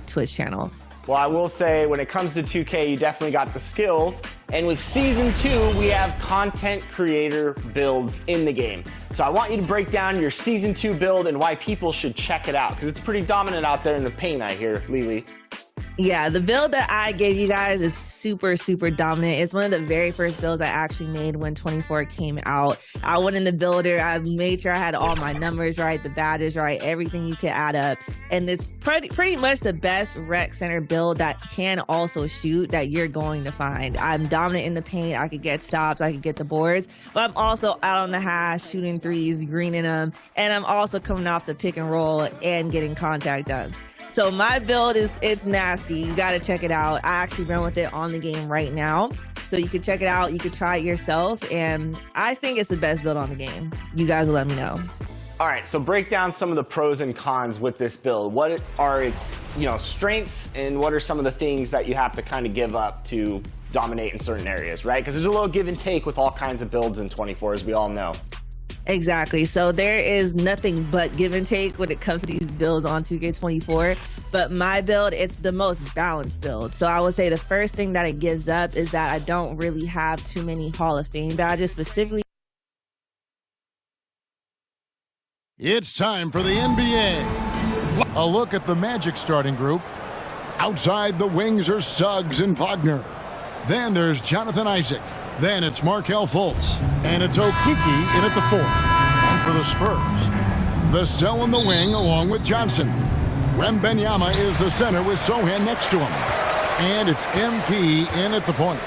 Twitch channel. Well, I will say when it comes to 2K, you definitely got the skills. And with Season 2, we have content creator builds in the game. So I want you to break down your Season 2 build and why people should check it out, because it's pretty dominant out there in the paint, I hear, Lily. Yeah, the build that I gave you guys is super, super dominant. It's one of the very first builds I actually made when 24 came out. I went in the builder, I made sure I had all my numbers right, the badges right, everything you could add up. And it's pretty much the best rec center build that can also shoot that you're going to find. I'm dominant in the paint, I could get stops, I could get the boards, but I'm also out on the hash, shooting threes, greening them, and I'm also coming off the pick and roll and getting contact dunks. So my build it's nasty. You got to check it out. I actually run with it on the game right now. So you can check it out. You can try it yourself. And I think it's the best build on the game. You guys will let me know. All right, so break down some of the pros and cons with this build. What are its strengths, and what are some of the things that you have to kind of give up to dominate in certain areas, right? Because there's a little give and take with all kinds of builds in 24, as we all know. Exactly. So there is nothing but give and take when it comes to these builds on 2K24. But my build, it's the most balanced build. So I would say the first thing that it gives up is that I don't really have too many Hall of Fame badges, specifically. It's time for the NBA. A look at the Magic starting group. Outside the wings are Suggs and Wagner. Then there's Jonathan Isaac. Then it's Markelle Fultz. And it's Okiki in at the 4. And for the Spurs, Vassell in the wing along with Johnson. Wembanyama is the center with Sohan next to him. And it's MP in at the point.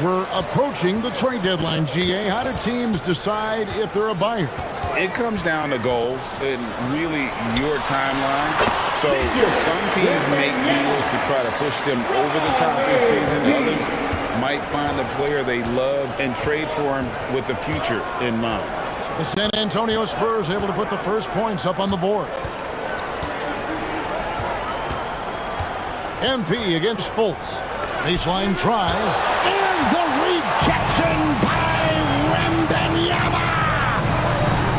We're approaching the trade deadline, GA. How do teams decide if they're a buyer? It comes down to goals and really your timeline. So some teams make deals to try to push them over the top this season. Others might find a player they love and trade for him with the future in mind. The San Antonio Spurs able to put the first points up on the board. MP against Fultz. Baseline try. And the rejection by Wembanyama.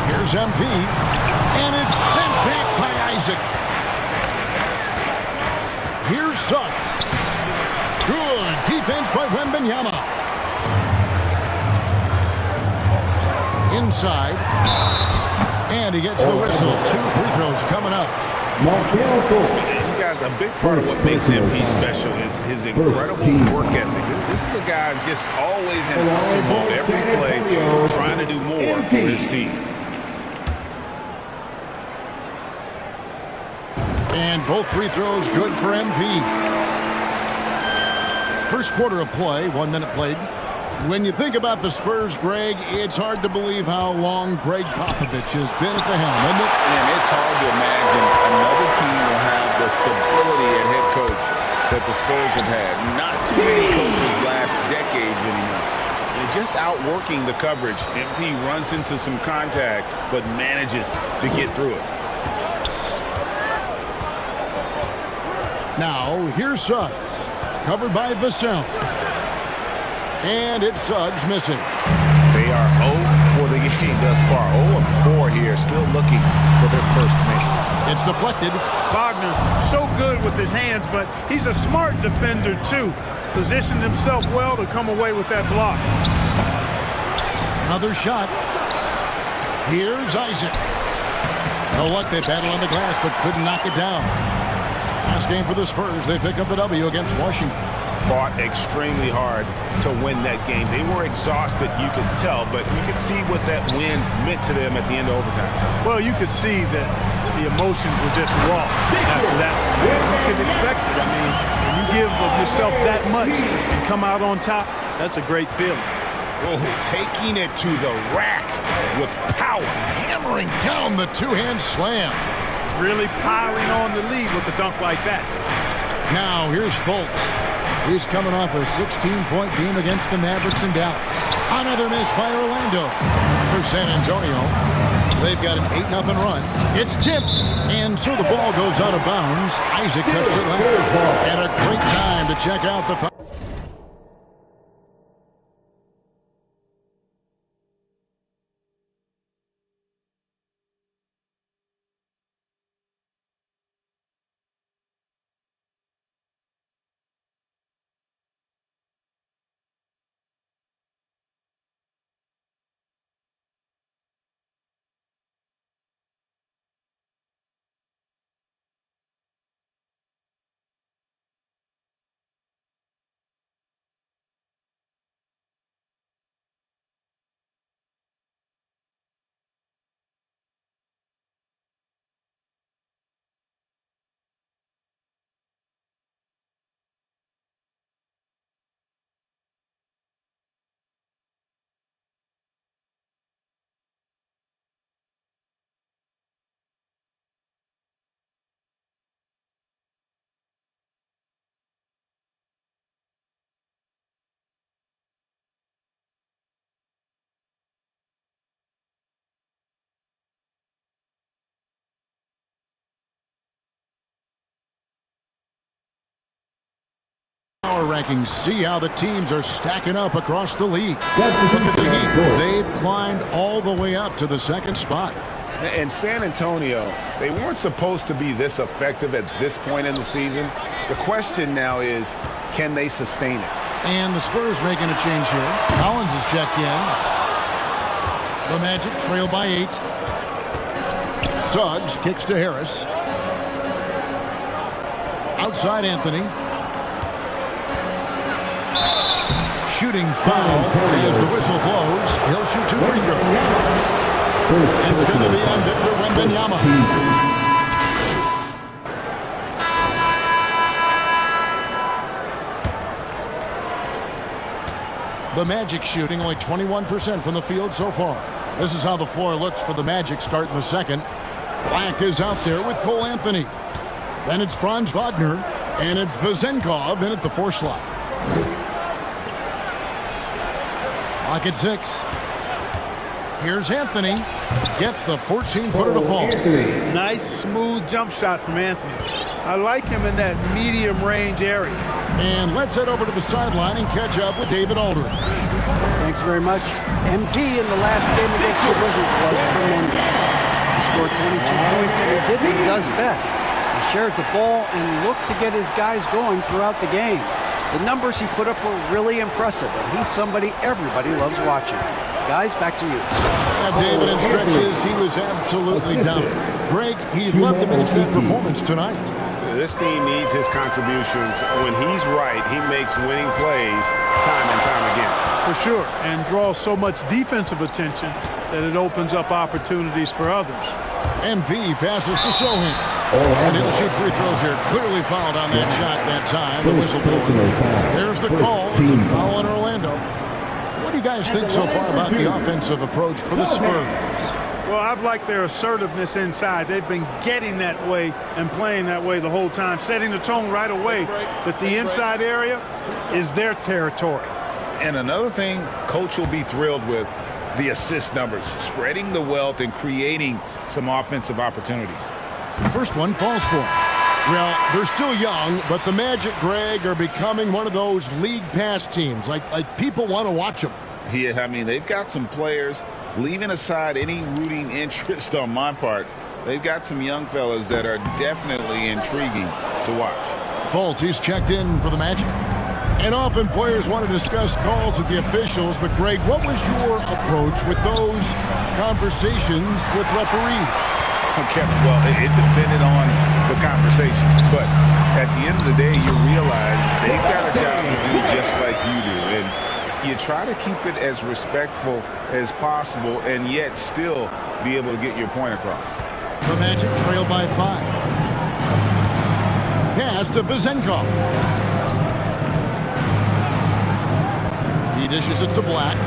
Here's MP. And it's sent back by Isaac. Here's Suggs. Good defense by Wembanyama. Inside. And he gets the whistle. 2 free throws coming up. You guys, a big part of what makes MP special is his incredible work ethic. This is the guy just always in hustle mode every play, trying to do more for his team. And both free throws good for MP. First quarter of play, 1 minute played. When you think about the Spurs, Greg, it's hard to believe how long Greg Popovich has been at the helm, isn't it? And it's hard to imagine another team will have the stability at head coach that the Spurs have had. Not too many coaches last decades anymore. And just outworking the coverage. MP runs into some contact, but manages to get through it. Now, here's Suggs. Covered by Vassell. And it's Suggs missing. They are 0 for the game thus far. 0 of 4 here, still looking for their first make. It's deflected. Wagner, so good with his hands, but he's a smart defender, too. Positioned himself well to come away with that block. Another shot. Here's Isaac. No luck, they battle on the glass, but couldn't knock it down. Last game for the Spurs, they pick up the W against Washington. Fought extremely hard to win that game. They were exhausted, you could tell, but you could see what that win meant to them at the end of overtime. Well, you could see that the emotions were just raw after that. You could expect it. I mean, when you give of yourself that much and come out on top, that's a great feeling. Oh, taking it to the rack with power. Hammering down the two-hand slam. really piling on the lead with a dunk like that. Now here's Fultz. He's coming off a 16-point game against the Mavericks in Dallas. Another miss by Orlando. For San Antonio, they've got an 8-0 run. It's tipped, and so the ball goes out of bounds. Isaac touched it last. And a great time to check out the... Power rankings, see how the teams are stacking up across the league. Look at the Heat. They've climbed all the way up to the second spot. And San Antonio, they weren't supposed to be this effective at this point in the season. The question now is, can they sustain it? And the Spurs making a change here. Collins is checked in. The Magic trail by 8. Suggs kicks to Harris. Outside Anthony. Shooting foul as the whistle blows. He'll shoot 2 free throws. It's going to be on Victor Wembanyama. The Magic shooting only 21% from the field so far. This is how the floor looks for the Magic starting the second. Black is out there with Cole Anthony. Then it's Franz Wagner, and it's Vezenkov in at the 4 slot. Clock at 6. Here's Anthony. Gets the 14-footer to fall. Nice, smooth jump shot from Anthony. I like him in that medium-range area. And let's head over to the sideline and catch up with David Aldridge. Thanks very much. MP in the last game against the Wizards was tremendous. He scored 22 points, and he did what he does best. He shared the ball and looked to get his guys going throughout the game. The numbers he put up were really impressive, and he's somebody everybody loves watching. Guys, back to you. David, in stretches, he was absolutely dominant. Greg, he'd love to match that performance tonight. This team needs his contributions. When he's right, he makes winning plays time and time again. For sure, and draws so much defensive attention that it opens up opportunities for others. MP passes to Sohan. And he'll shoot free throws here. Clearly fouled on that shot that time. The whistle blowing. There's the call. It's a foul in Orlando. What do you guys think so far about the offensive approach for the Spurs? Well, I've liked their assertiveness inside. They've been getting that way and playing that way the whole time, setting the tone right away that the inside area is their territory. And another thing Coach will be thrilled with, the assist numbers, spreading the wealth and creating some offensive opportunities. First one falls for him. Well, they're still young, but the Magic, Greg, are becoming one of those league pass teams. Like people want to watch them. Yeah, I mean, they've got some players, leaving aside any rooting interest on my part, they've got some young fellas that are definitely intriguing to watch. Fultz, he's checked in for the Magic. And often players want to discuss calls with the officials, but Greg, what was your approach with those conversations with referees? Okay, well, it depended on the conversation, but at the end of the day, you realize they've got a job to do just like you do, and you try to keep it as respectful as possible and yet still be able to get your point across. The Magic trail by 5. Pass to Vezenkov. He dishes it to Black.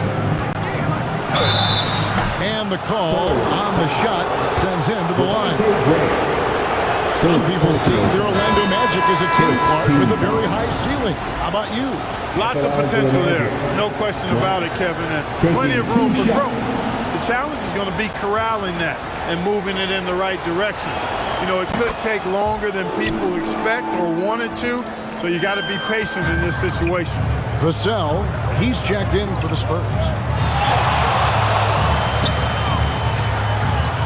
And the call on the shot that sends him to the line. Some people see the Orlando Magic as a team part with a very high ceiling. How about you? Lots of potential there. No question about it, Kevin. And plenty of room for growth. The challenge is going to be corralling that and moving it in the right direction. You know, it could take longer than people expect or wanted to, so you got to be patient in this situation. Vassell, he's checked in for the Spurs.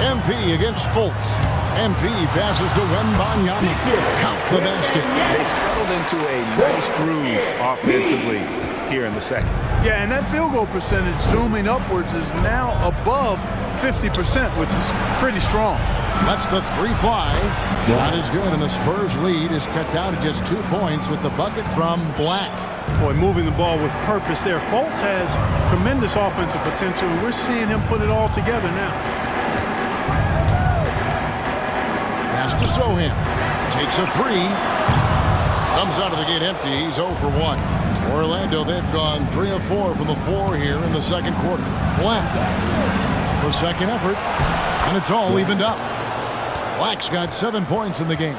MP against Fultz. MP passes to Wembanyama. Count the basket. They've settled into a nice groove offensively here in the second. Yeah, and that field goal percentage zooming upwards is now above 50%, which is pretty strong. That's the three fly. Shot is good, and the Spurs lead is cut down to just 2 points with the bucket from Black. Boy, moving the ball with purpose there. Fultz has tremendous offensive potential, and we're seeing him put it all together now. Pass to Sohan. Takes a three. Comes out of the gate empty. He's 0 for 1. Orlando, they've gone 3 of 4 from the floor here in the second quarter. Black. The second effort, and it's all evened up. Black's got 7 points in the game.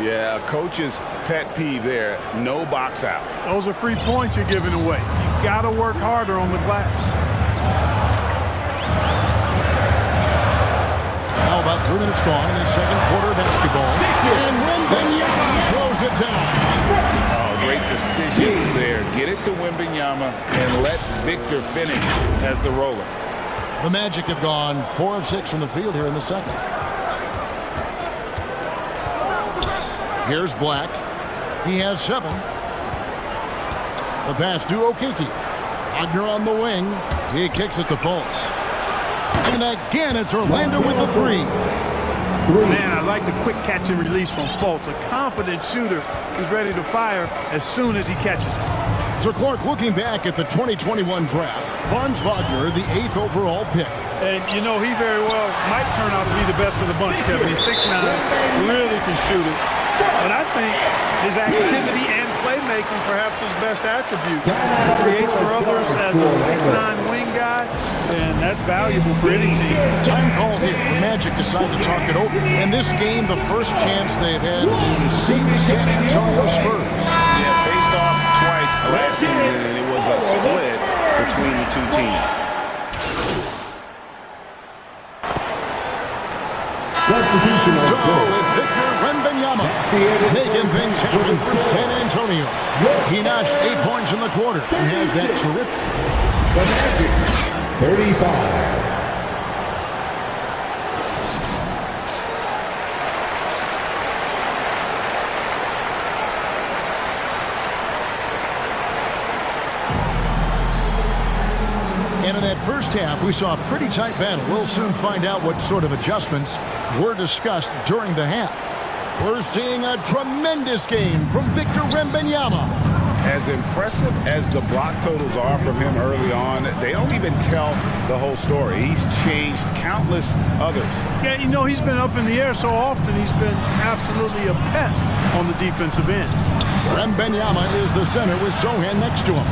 Yeah, coach's pet peeve there. No box out. Those are free points you're giving away. You've got to work harder on the glass. Now about 3 minutes gone in the second quarter basketball. And Wembanyama throws it down. Oh, great decision there. Get it to Wembanyama and let Victor finish as the roller. The Magic have gone 4 of 6 from the field here in the second. Here's Black. He has 7. The pass to Okeke. Wagner on the wing. He kicks it to Fultz. And again, it's Orlando with the 3. Man, I like the quick catch and release from Fultz. A confident shooter who's ready to fire as soon as he catches it. So Clark, looking back at the 2021 draft, Franz Wagner, the 8th overall pick. And, you know, he very well might turn out to be the best of the bunch, Kevin. He's 6'9", really can shoot it. But I think his activity and playmaking perhaps his best attribute. He creates for others as a 6'9" wing guy, and that's valuable for any team. Time call here. The Magic decide to talk it over. In this game, the first chance they've had to see the San Antonio Spurs. Yeah, faced off twice last season, and it was a split between the two teams. So it's Victor Wembanyama making things happen for San Antonio. He notched 8 points in the quarter and has that terrific. The Magic, 35. And in that first half, we saw a pretty tight battle. We'll soon find out what sort of adjustments were discussed during the half. We're seeing a tremendous game from Victor Wembanyama. As impressive as the block totals are from him early on, they don't even tell the whole story. He's changed countless others. Yeah, you know, he's been up in the air so often, he's been absolutely a pest on the defensive end. Wembanyama is the center with Sohan next to him.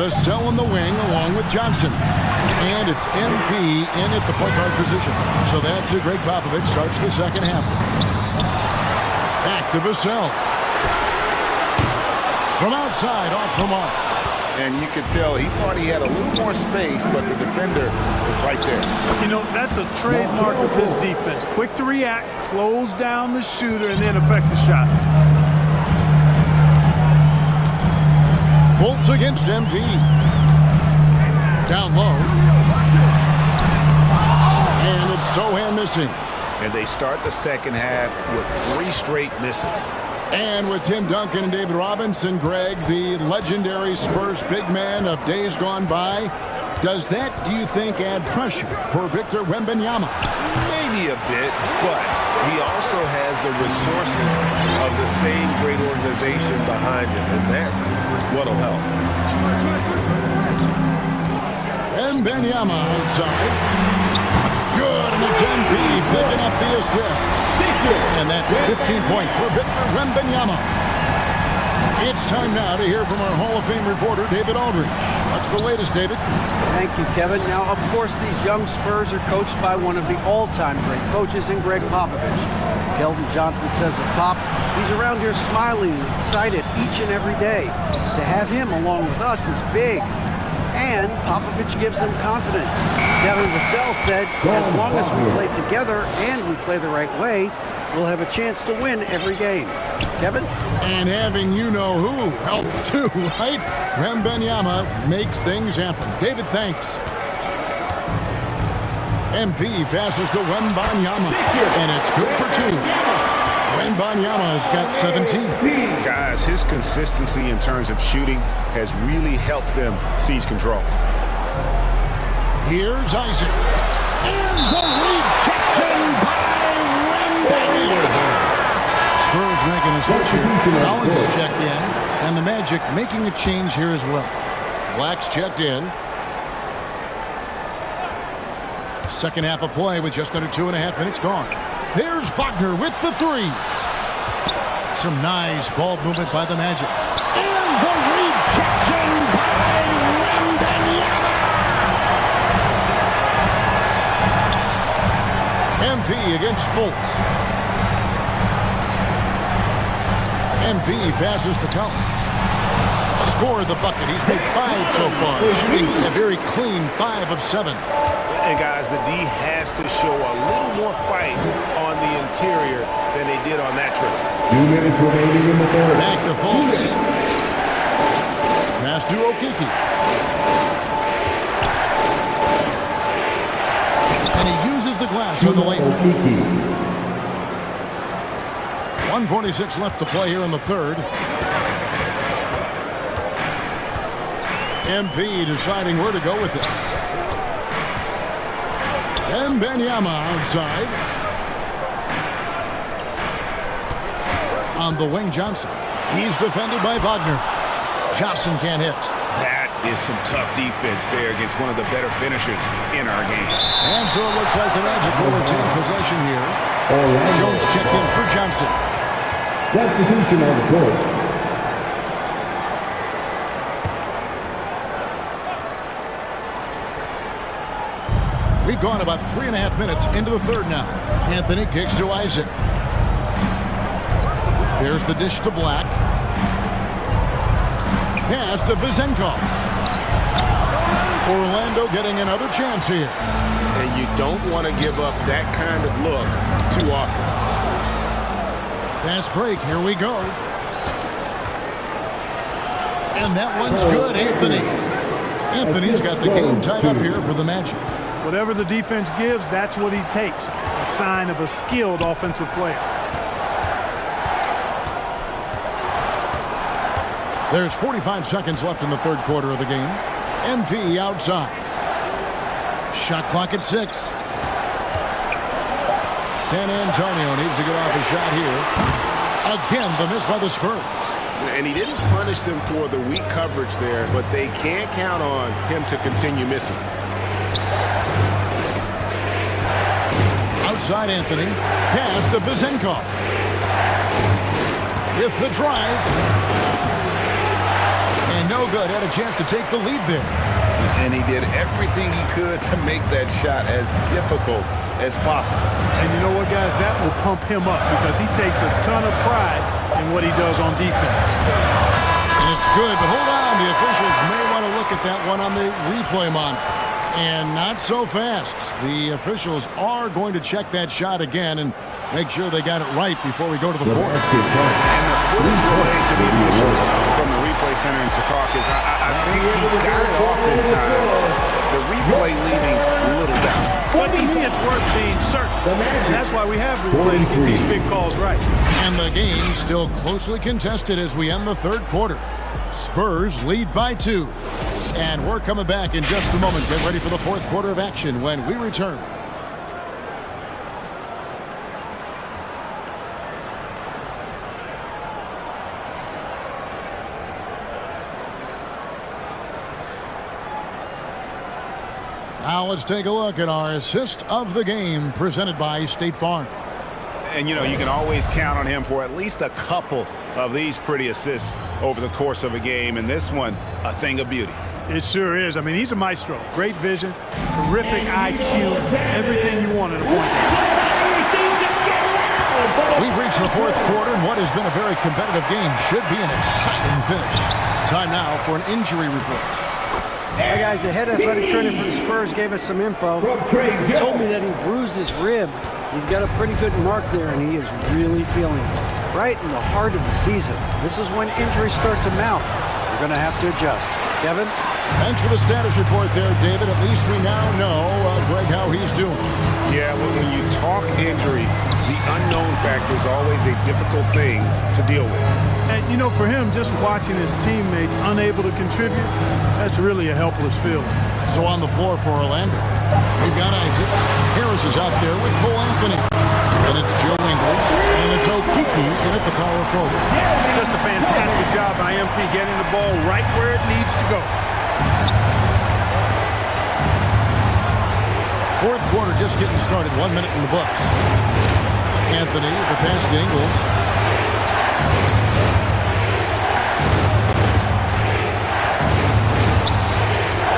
Vassell in the wing along with Johnson. And it's MP in at the point guard position. So that's who Greg Popovich starts the second half. Back to Vassell. From outside, off the mark. And you could tell he thought he had a little more space, but the defender was right there. You know, that's a trademark of his defense. Quick to react, close down the shooter, and then affect the shot. Fultz against MP. Down low. And it's Sohan missing. And they start the second half with 3 straight misses. And with Tim Duncan and David Robinson, Greg, the legendary Spurs big man of days gone by, does that, do you think, add pressure for Victor Wembanyama? Maybe a bit, but he also has the resources of the same great organization behind him, and that's what'll help. Wembanyama outside. Good, and it's MP picking up the assist. And that's 15 points for Victor Wembanyama. It's time now to hear from our Hall of Fame reporter, David Aldridge. What's the latest, David? Thank you, Kevin. Now, of course, these young Spurs are coached by one of the all-time great coaches in Greg Popovich. Keldon Johnson says of Pop, he's around here smiling and excited each and every day. To have him along with us is big. And Popovich gives them confidence. Kevin Vassell said, as long as we play together and we play the right way, we'll have a chance to win every game. Kevin? And having you-know-who helps too, right? Wembanyama makes things happen. David, thanks. MP passes to Wembanyama, and it's good for 2. Wembanyama has got 17. Guys, his consistency in terms of shooting has really helped them seize control. Here's Isaac. And the rejection by Wembanyama. Spurs making a switch here. Collins is checked in, and the Magic making a change here as well. Black's checked in. Second half of play with just under 2.5 minutes gone. There's Wagner with the 3. Some nice ball movement by the Magic. And the rejection by Wembanyama. MP against Fultz. MP passes to Collins. Scored the bucket. He's made 5 so far, shooting a very clean 5 of 7. And guys, the D has to show a little more fight on the interior than they did on that trip. 2 minutes remaining in the third. Back to Fultz. Pass to Okeke. And he uses the glass on the lane. 1:46 left to play here in the third. MP deciding where to go with it. Wembanyama outside. On the wing, Johnson. He's defended by Wagner. Johnson can't hit. That is some tough defense there against one of the better finishers in our game. And so it looks like the Magic will retain possession here. Jones checked in for Johnson. Substitution on the court. We've gone about 3.5 minutes into the third now. Anthony kicks to Isaac. There's the dish to Black. Pass to Vizenkov. Orlando getting another chance here. And you don't want to give up that kind of look too often. Fast break. Here we go. And that one's good, Anthony. Anthony's got the game tied up here for the Magic. Whatever the defense gives, that's what he takes. A sign of a skilled offensive player. There's 45 seconds left in the third quarter of the game. MP outside. Shot clock at 6. San Antonio needs to get off a shot here. Again, the miss by the Spurs. And he didn't punish them for the weak coverage there, but they can't count on him to continue missing. Outside Anthony. Pass to Vizenkov. With the drive. And no good. Had a chance to take the lead there. And he did everything he could to make that shot as difficult as possible. And you know what, guys? That will pump him up because he takes a ton of pride in what he does on defense. And it's good, but hold on. The officials may want to look at that one on the replay monitor. And not so fast. The officials are going to check that shot again and make sure they got it right before we go to the fourth. And the footage relayed to the officials from the replay center in Secaucus, I think he got it off in time. The replay leaving little doubt. But to me, it's worth being certain. And that's why we have replay to get these big calls right. And the game still closely contested as we end the third quarter. Spurs lead by 2. And we're coming back in just a moment. Get ready for the fourth quarter of action when we return. Now let's take a look at our assist of the game presented by State Farm. And, you know, you can always count on him for at least a couple of these pretty assists over the course of a game. And this one, a thing of beauty. It sure is. I mean, he's a maestro. Great vision, terrific IQ, everything you want in a point guard. We've reached the fourth quarter, and what has been a very competitive game should be an exciting finish. Time now for an injury report. Hey guys, the head athletic trainer for the Spurs gave us some info. He told me that he bruised his rib. He's got a pretty good mark there, and he is really feeling it. Right in the heart of the season. This is when injuries start to mount. You're going to have to adjust. Kevin? Thanks for the status report there, David. At least we now know, Greg, how he's doing. Yeah, when you talk injury, the unknown factor is always a difficult thing to deal with. And, you know, for him, just watching his teammates unable to contribute, that's really a helpless feeling. So on the floor for Orlando, we've got Isaac. Harris is out there with Cole Anthony. And it's Joe Ingles. And it's Okiki in at the power forward. Just a fantastic job by MP getting the ball right where it needs to go. Fourth quarter just getting started. 1 minute in the books. Anthony, the pass to Ingles.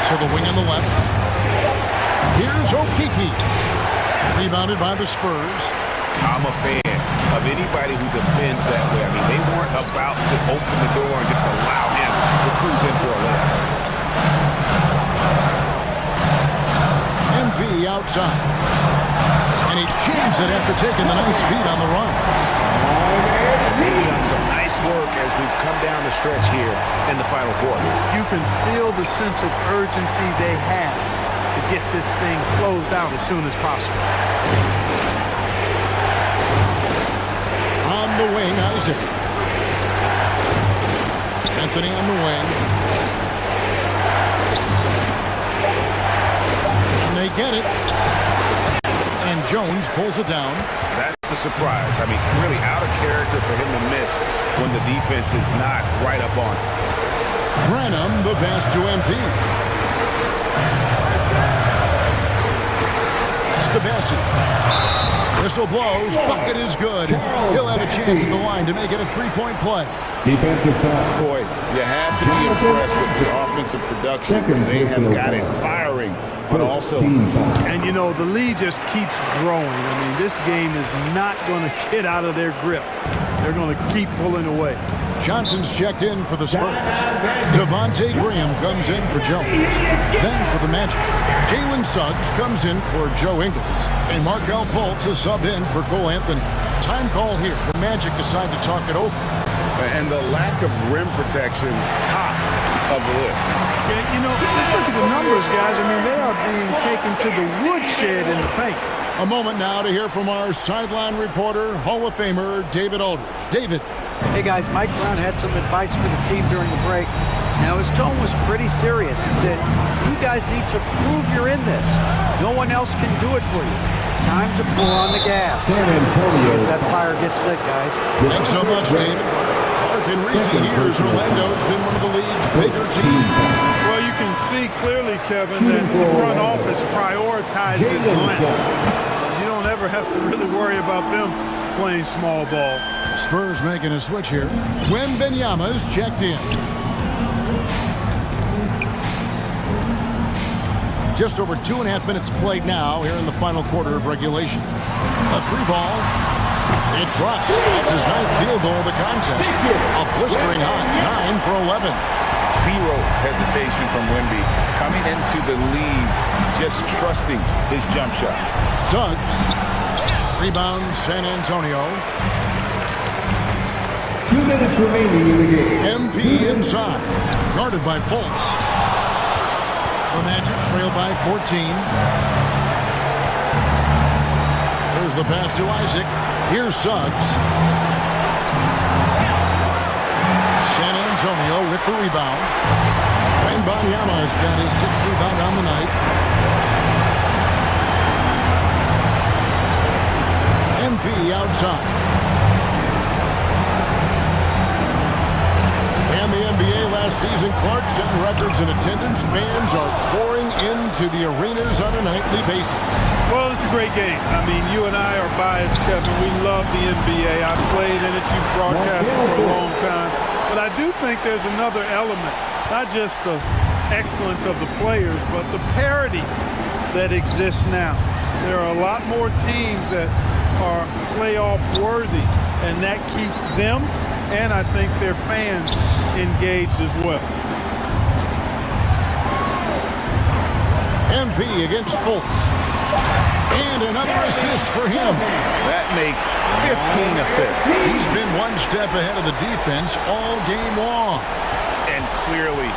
To the wing on the left. Here's Okiki. Rebounded by the Spurs. I'm a fan of anybody who defends that way. I mean, they weren't about to open the door and just allow him to cruise in for a layup. MP outside. And he jams it after taking the nice feed on the run. They've done some nice work as we've come down the stretch here in the final quarter. You can feel the sense of urgency they have to get this thing closed out as soon as possible. On the wing, Isaac. Anthony on the wing. And they get it. And Jones pulls it down. That's a surprise. I mean, really out of character for him to miss when the defense is not right up on him. Branham, the pass to MP. Stabassi. Whistle blows. Bucket is good. He'll have a chance at the line to make it a three-point play. Defensive foul. Boy, you have to be impressed with the offensive production. They have got it firing on all cylinders. And, you know, the lead just keeps growing. I mean, this game is not going to get out of their grip. They're going to keep pulling away. Johnson's checked in for the Spurs. Devontae Graham comes in for Jones. Then for the Magic, Jalen Suggs comes in for Joe Ingles. And Markelle Fultz is subbed in for Cole Anthony. Time call here. The Magic decide to talk it over. And the lack of rim protection, top of the list. Yeah, you know, just look at the numbers, guys. I mean, they are being taken to the woodshed in the paint. A moment now to hear from our sideline reporter, Hall of Famer David Aldridge. David. Hey guys, Mike Brown had some advice for the team during the break. Now his tone was pretty serious. He said, you guys need to prove you're in this. No one else can do it for you. Time to pull on the gas. San Antonio. See if that fire gets lit, guys. Thanks so much, David. In recent years, Orlando's been one of the league's bigger teams. Well, you can see clearly, Kevin, that the front office prioritizes length. You don't ever have to really worry about them playing small ball. Spurs making a switch here. Wembanyama's checked in. Just over 2.5 minutes played now here in the final quarter of regulation. A three ball. It drops. That's his 9th field goal of the contest. A blistering hot 9 for 11. Zero hesitation from Wemby. Coming into the league, just trusting his jump shot. Suggs. Rebound San Antonio. 2 minutes remaining in the game. MP inside. Guarded by Fultz. The Magic trail by 14. There's the pass to Isaac. Here's Suggs. San Antonio with the rebound. Wembanyama's got his 6th rebound on the night. MP outside. And the NBA last season, Clark setting records in attendance. Fans are pouring into the arenas on a nightly basis. Well, it's a great game. I mean, you and I are biased, Kevin. We love the NBA. I've played in it. You've broadcasted for a long time. But I do think there's another element, not just the excellence of the players, but the parity that exists now. There are a lot more teams that are playoff worthy, and that keeps them and I think their fans engaged as well. MP against Fultz. And another assist for him. That makes 15 assists. He's been one step ahead of the defense all game long. And clearly,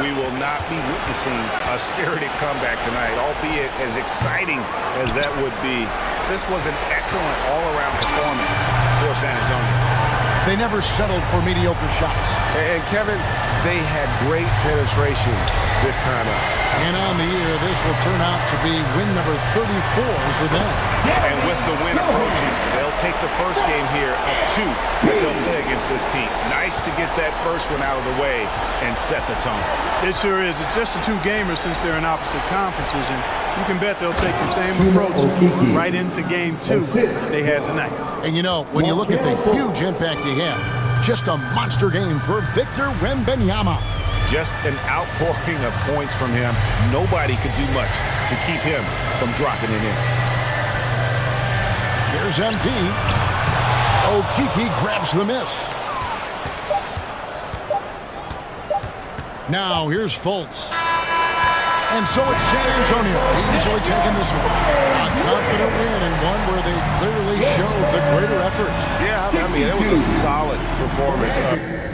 we will not be witnessing a spirited comeback tonight, albeit as exciting as that would be. This was an excellent all-around performance for San Antonio. They never settled for mediocre shots. And Kevin, they had great penetration this time out. And on the year, this will turn out to be win number 34 for them. And with the win approaching, they'll take the first game here of 2 that they'll play against this team. Nice to get that first one out of the way and set the tone. It sure is. It's just a 2-gamer since they're in opposite conferences, and you can bet they'll take the same approach right into game 2 they had tonight. And you know, when you look at the huge impact he had, just a monster game for Victor Wembanyama. Just an outpouring of points from him. Nobody could do much to keep him from dropping it in. Here's MP. Okeke grabs the miss. Now here's Fultz. And so it's San Antonio easily taking this one. A confident win and one where they clearly showed the greater effort. Yeah, I mean, it was a solid performance.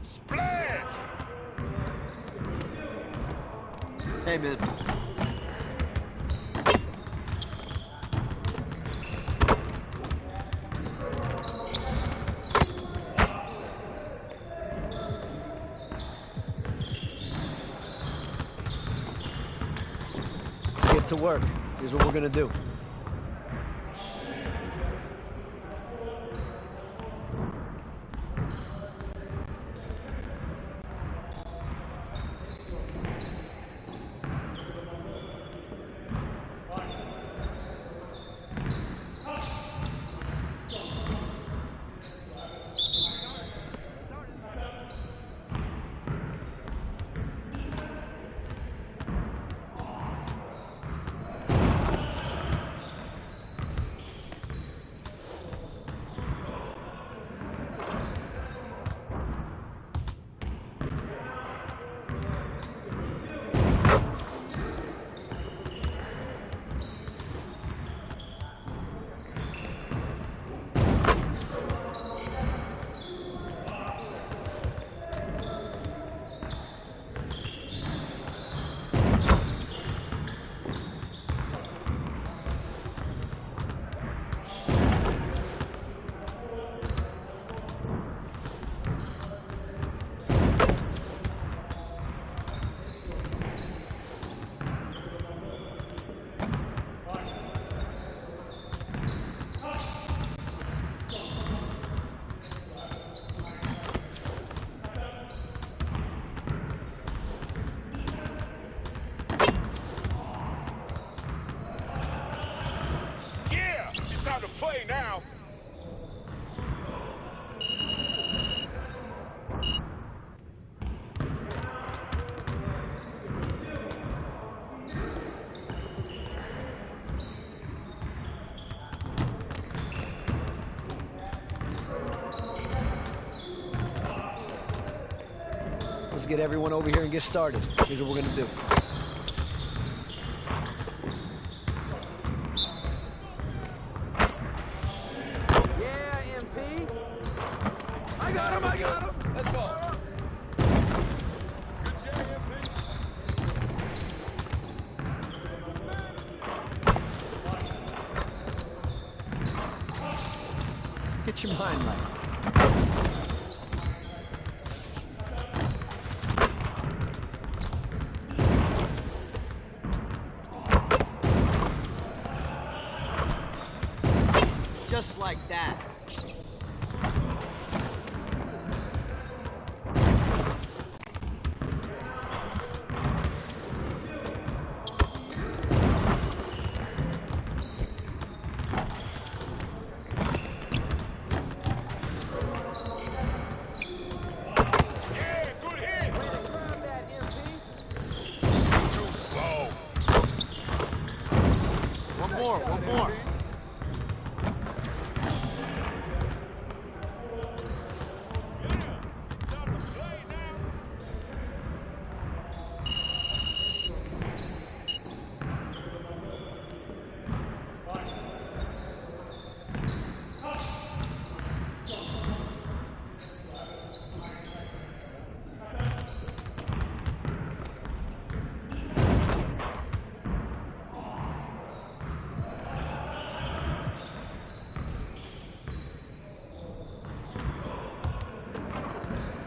Splash! Hey, man. Let's get to work. Here's what we're gonna do. Let's get everyone over here and get started. Here's what we're going to do. Yeah, MP. I got him, I got him. Let's go. Good shot, MP. Get your mind right. Just like that. One more.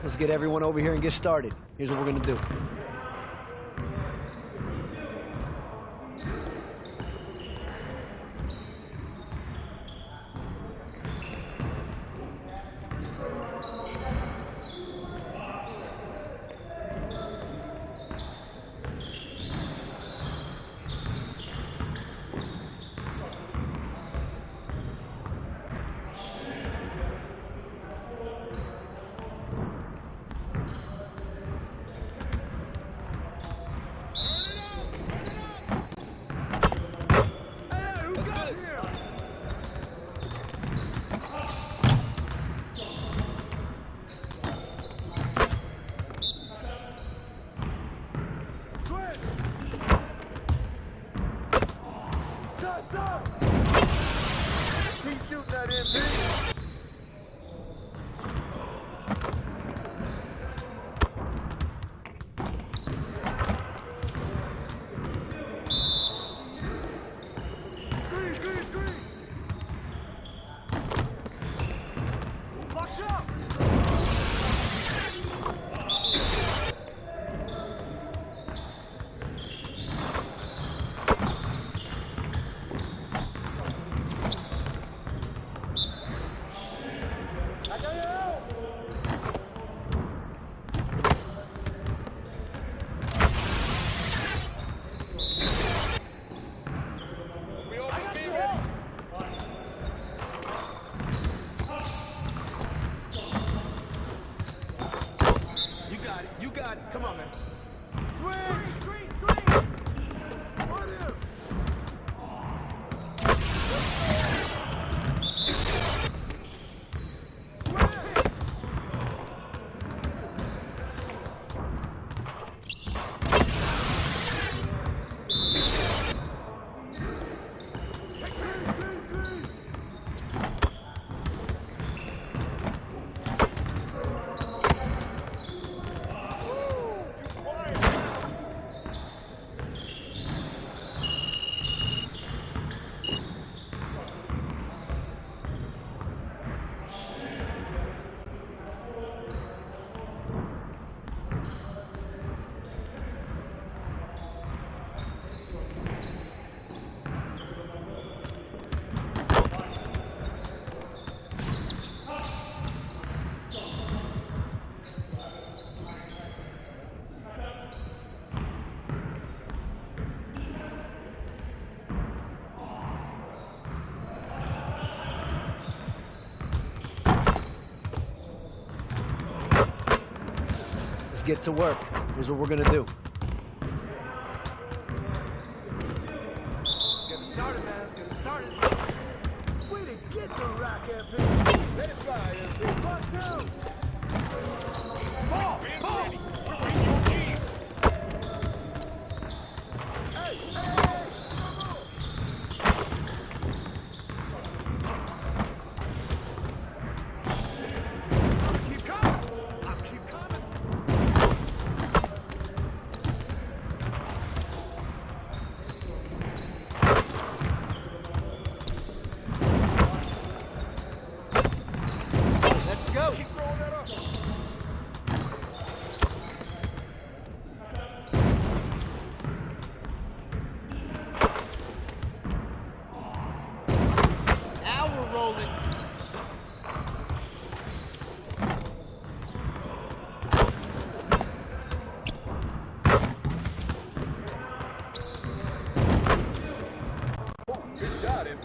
Let's get everyone over here and get started. Here's what we're going to do. Shots up! Keep shooting that MP. Screen! Locked up! You got it. Come on, man. Switch! Screen! On him! Let's get to work. Here's what we're going to do. Get it started, man. Let's get it started. Way to get the rock, MP. Let it fly, MP. 1, 2. Ball.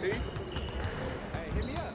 Hey, hit me up.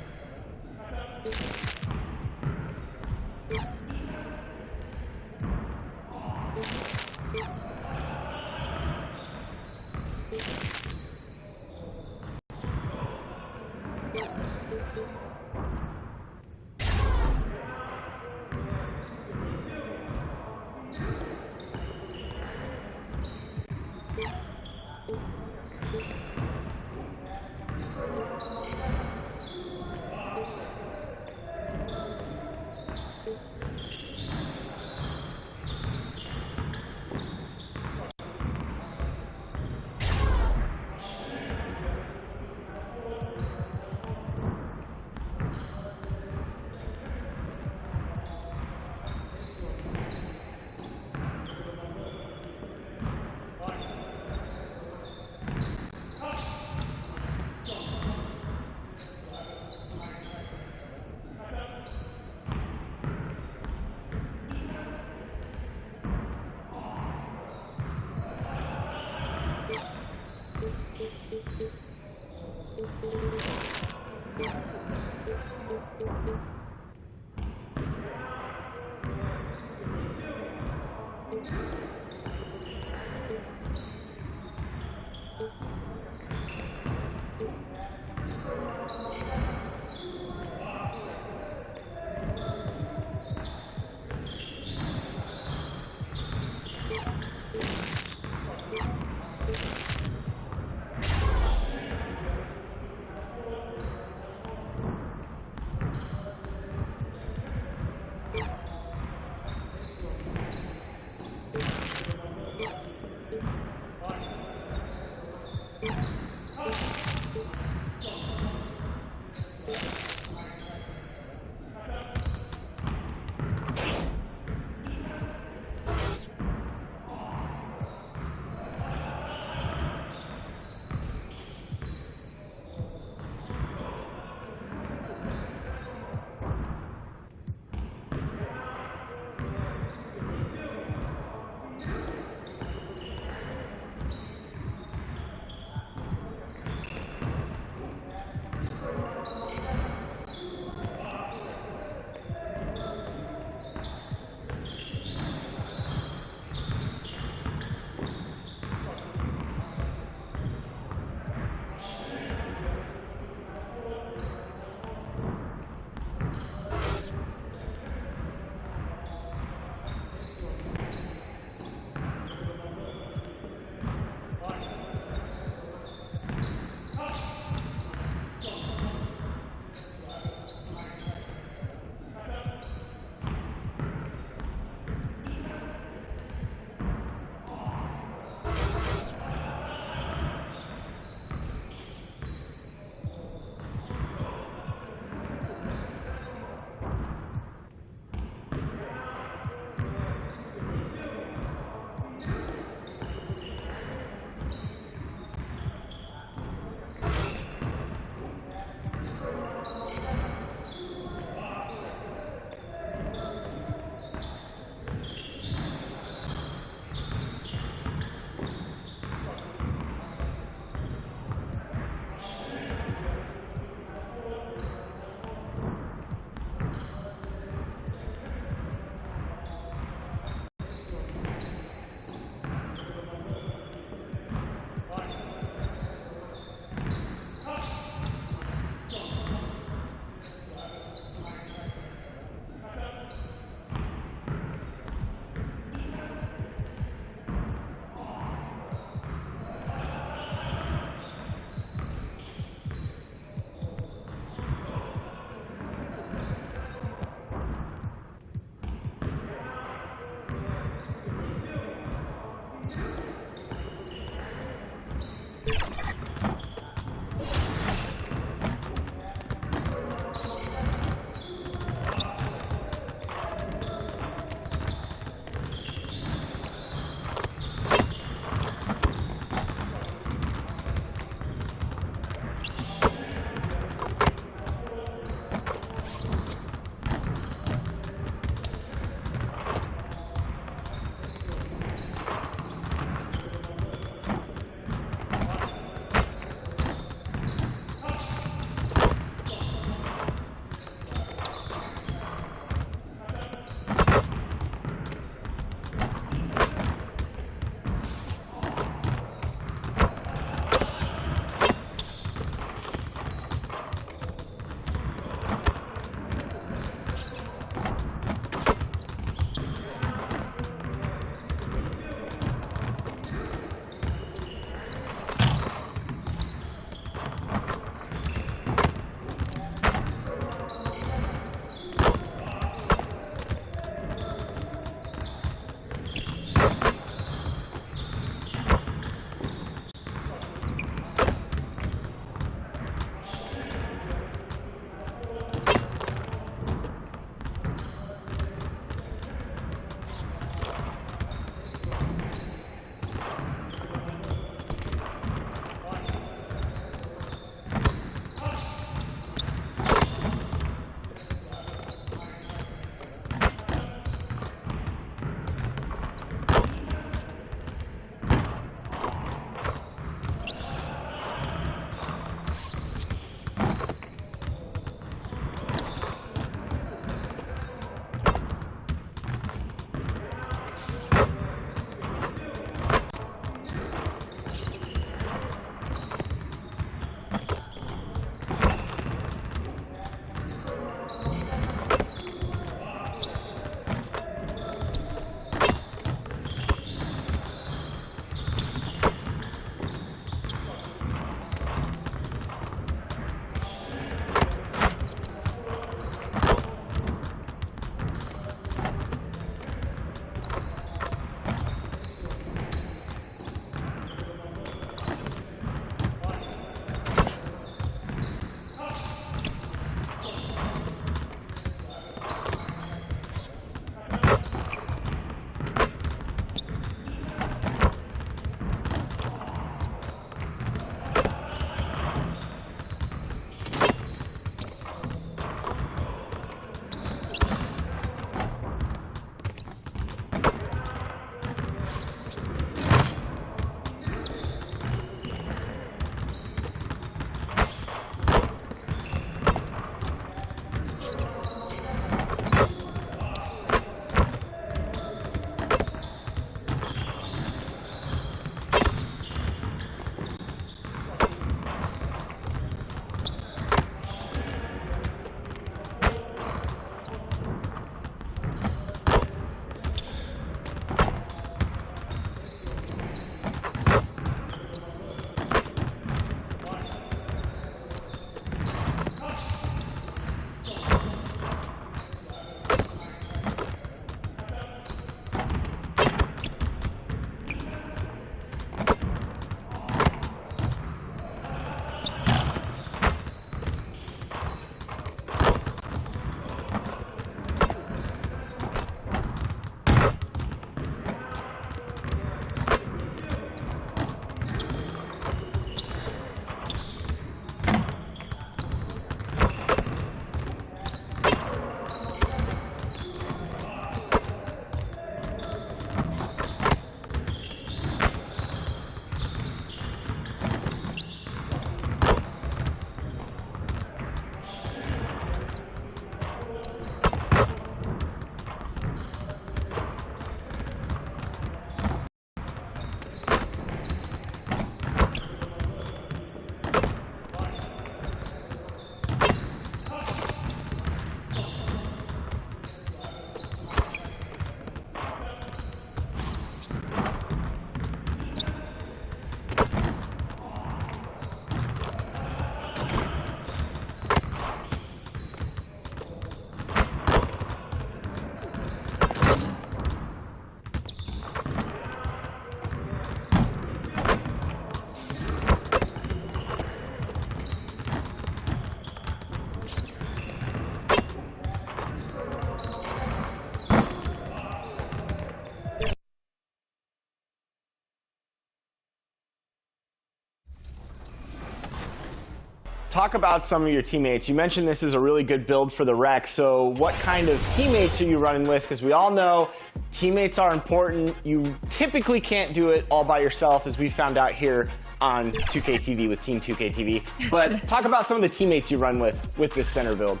talk about some of your teammates. You mentioned this is a really good build for the rec, so what kind of teammates are you running with? Because we all know teammates are important. You typically can't do it all by yourself, as we found out here on 2K TV with Team 2K TV. But talk about some of the teammates you run with this center build.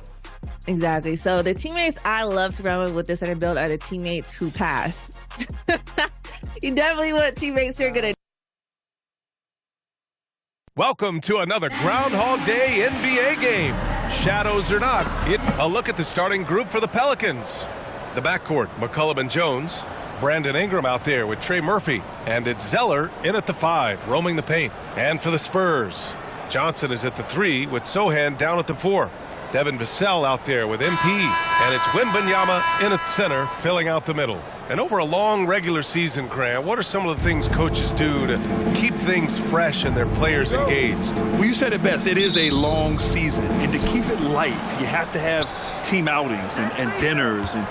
Exactly. So the teammates I love to run with this center build are the teammates who pass. You definitely want teammates who are going to. Welcome to another Groundhog Day NBA game. Shadows or not, a look at the starting group for the Pelicans. The backcourt, McCollum and Jones. Brandon Ingram out there with Trey Murphy. And it's Zeller in at the 5, roaming the paint. And for the Spurs, Johnson is at the 3 with Sohan down at the 4. Devin Vassell out there with MP. And it's Wembanyama in at center, filling out the middle. And over a long regular season, Grant, what are some of the things coaches do to keep things fresh and their players engaged? Well, you said it best. It is a long season. And to keep it light, you have to have team outings and dinners and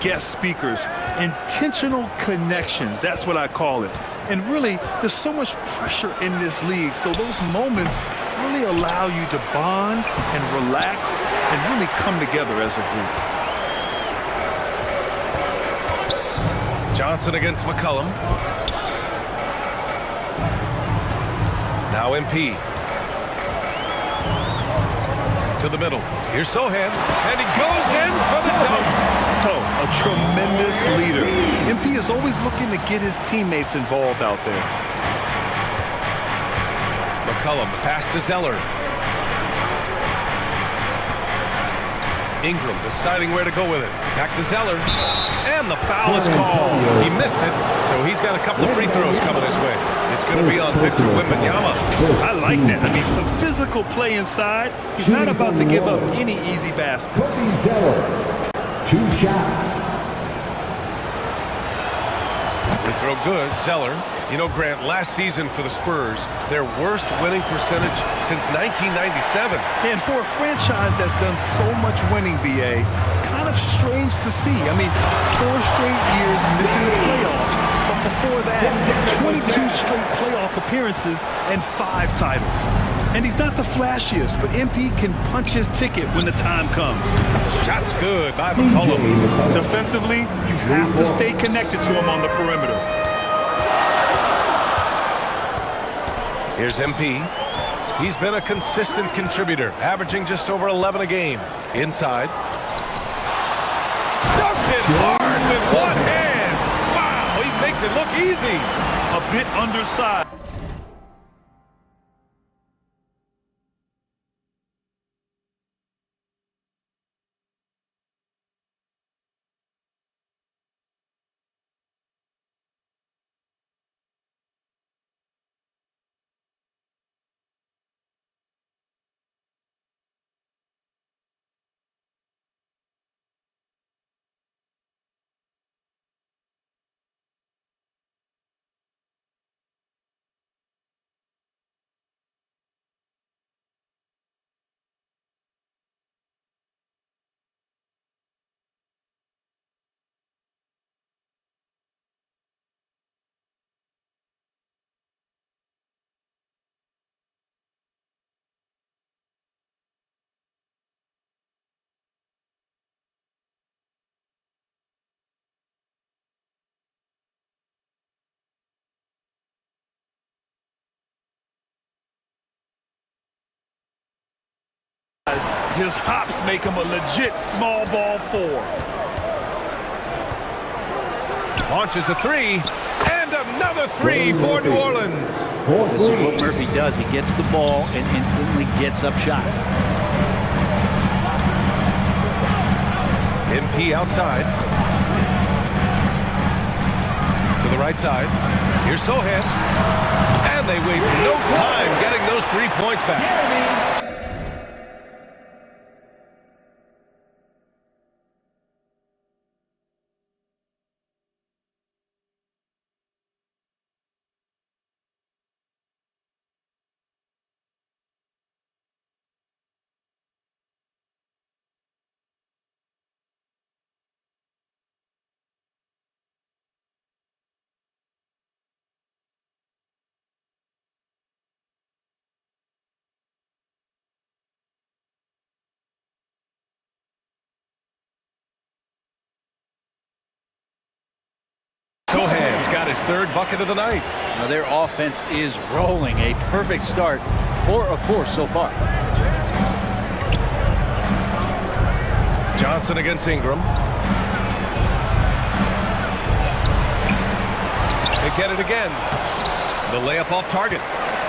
guest speakers, intentional connections. That's what I call it. And really, there's so much pressure in this league. So those moments really allow you to bond and relax and really come together as a group. Johnson against McCollum. Now MP. To the middle. Here's Sohan. And he goes in for the dunk. Oh, a tremendous leader. MP is always looking to get his teammates involved out there. McCollum, the pass to Zeller. Ingram deciding where to go with it. Back to Zeller. And the foul is called. He missed it, so he's got a couple of free throws coming his way. It's going to be on Victor Wembanyama. I like that. I mean, some physical play inside. He's not about to give up any easy baskets. Zeller, 2 shots. Free throw good. Zeller. You know, Grant, last season for the Spurs, their worst winning percentage since 1997. And for a franchise that's done so much winning, BA, kind of strange to see. I mean, 4 straight years missing the playoffs. But before that, 22 straight playoff appearances and 5 titles. And he's not the flashiest, but MP can punch his ticket when the time comes. Shot's good by McCollum. Defensively, you have to stay connected to him on the perimeter. Here's MP. He's been a consistent contributor, averaging just over 11 a game. Inside. Dunks it hard with one hand. Wow, he makes it look easy. A bit undersized. His hops make him a legit small ball 4. Launches a three, and another three for New Orleans. This is what Murphy does. He gets the ball and instantly gets up shots. MP outside. To the right side. Here's Sohan. And they waste no time getting those 3 points back. Sohan's got his 3rd bucket of the night. Now their offense is rolling. A perfect start. 4 of 4 so far. Johnson against Ingram. They get it again. The layup off target.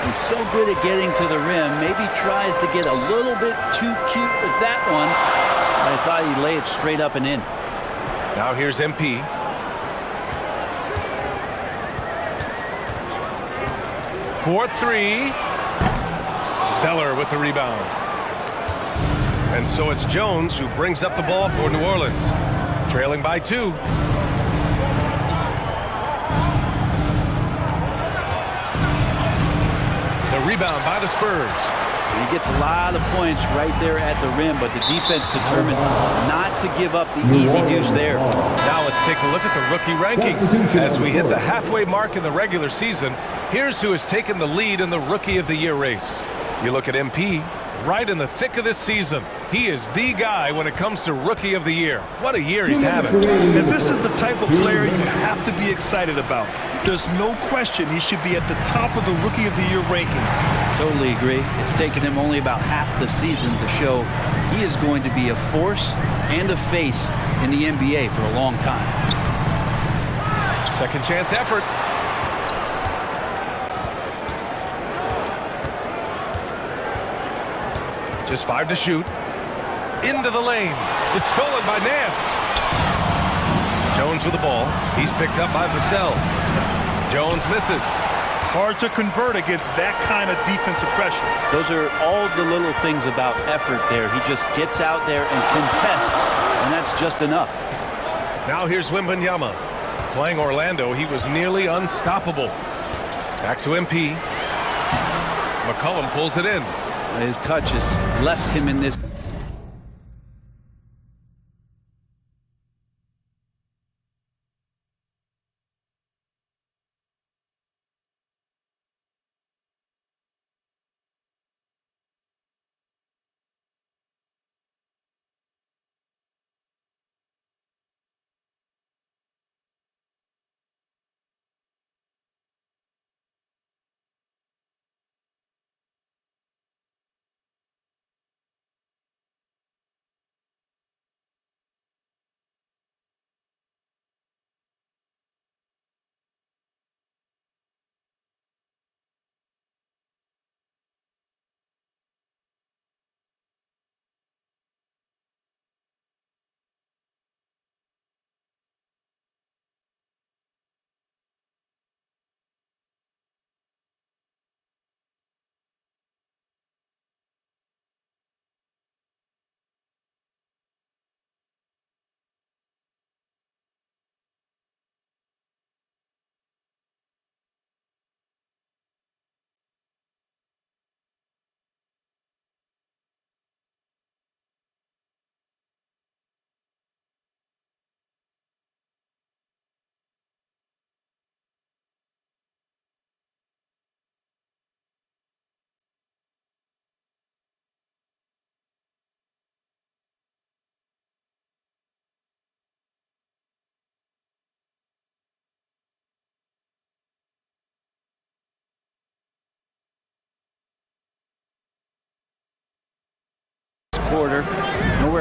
He's so good at getting to the rim. Maybe tries to get a little bit too cute with that one. I thought he'd lay it straight up and in. Now here's MP. For 3. Zeller with the rebound. And so it's Jones who brings up the ball for New Orleans. Trailing by 2. The rebound by the Spurs. He gets a lot of points right there at the rim, but the defense determined not to give up the easy deuce there. Now let's take a look at the rookie rankings. As we hit the halfway mark in the regular season, here's who has taken the lead in the Rookie of the Year race. You look at MP, right in the thick of this season. He is the guy when it comes to Rookie of the Year. What a year he's having. And this is the type of player you have to be excited about. There's no question he should be at the top of the Rookie of the Year rankings. Totally agree. It's taken him only about half the season to show he is going to be a force and a face in the NBA for a long time. Second chance effort. Just 5 to shoot. Into the lane. It's stolen by Nance. Jones with the ball. He's picked up by Vassell. Jones misses. Hard to convert against that kind of defensive pressure. Those are all the little things about effort there. He just gets out there and contests, and that's just enough. Now here's Wembanyama. Playing Orlando, he was nearly unstoppable. Back to MP. McCollum pulls it in. His touch has left him in this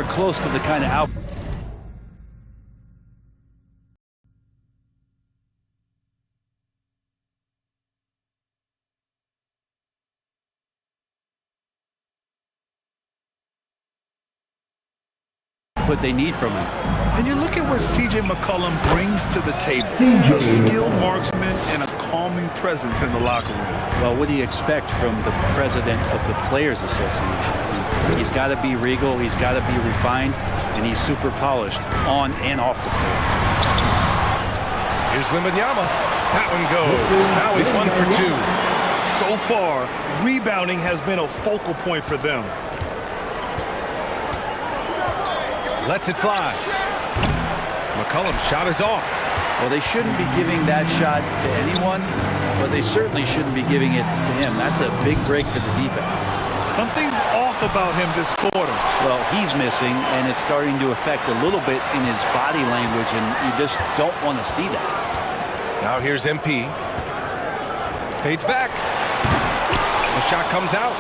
anywhere close to the kind of out. What they need from him. And you look at what C.J. McCollum brings to the table. A skilled marksman and a calming presence in the locker room. Well, what do you expect from the president of the Players Association? I mean, he's got to be regal, he's got to be refined, and he's super polished on and off the floor. Here's Wembanyama. That one goes. Now he's 1 for 2. So far, rebounding has been a focal point for them. Lets it fly. McCollum's shot is off. Well, they shouldn't be giving that shot to anyone, but they certainly shouldn't be giving it to him. That's a big break for the defense. Something's off about him this quarter. Well, he's missing, and it's starting to affect a little bit in his body language, and you just don't want to see that. Now here's MP. Fades back. The shot comes out.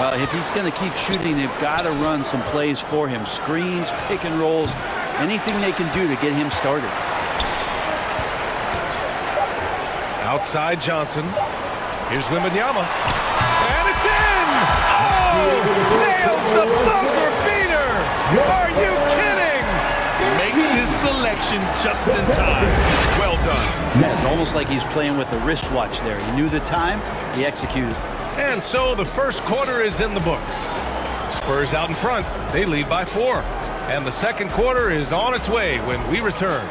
Well, if he's going to keep shooting, they've got to run some plays for him. Screens, pick and rolls, anything they can do to get him started. Outside Johnson. Here's Wembanyama. And it's in! Oh! Nails the buzzer beater! Are you kidding? Makes his selection just in time. Well done. Yeah, it's almost like he's playing with a wristwatch there. He knew the time, he executed. And so the first quarter is in the books. Spurs out in front. They lead by 4. And the second quarter is on its way when we return.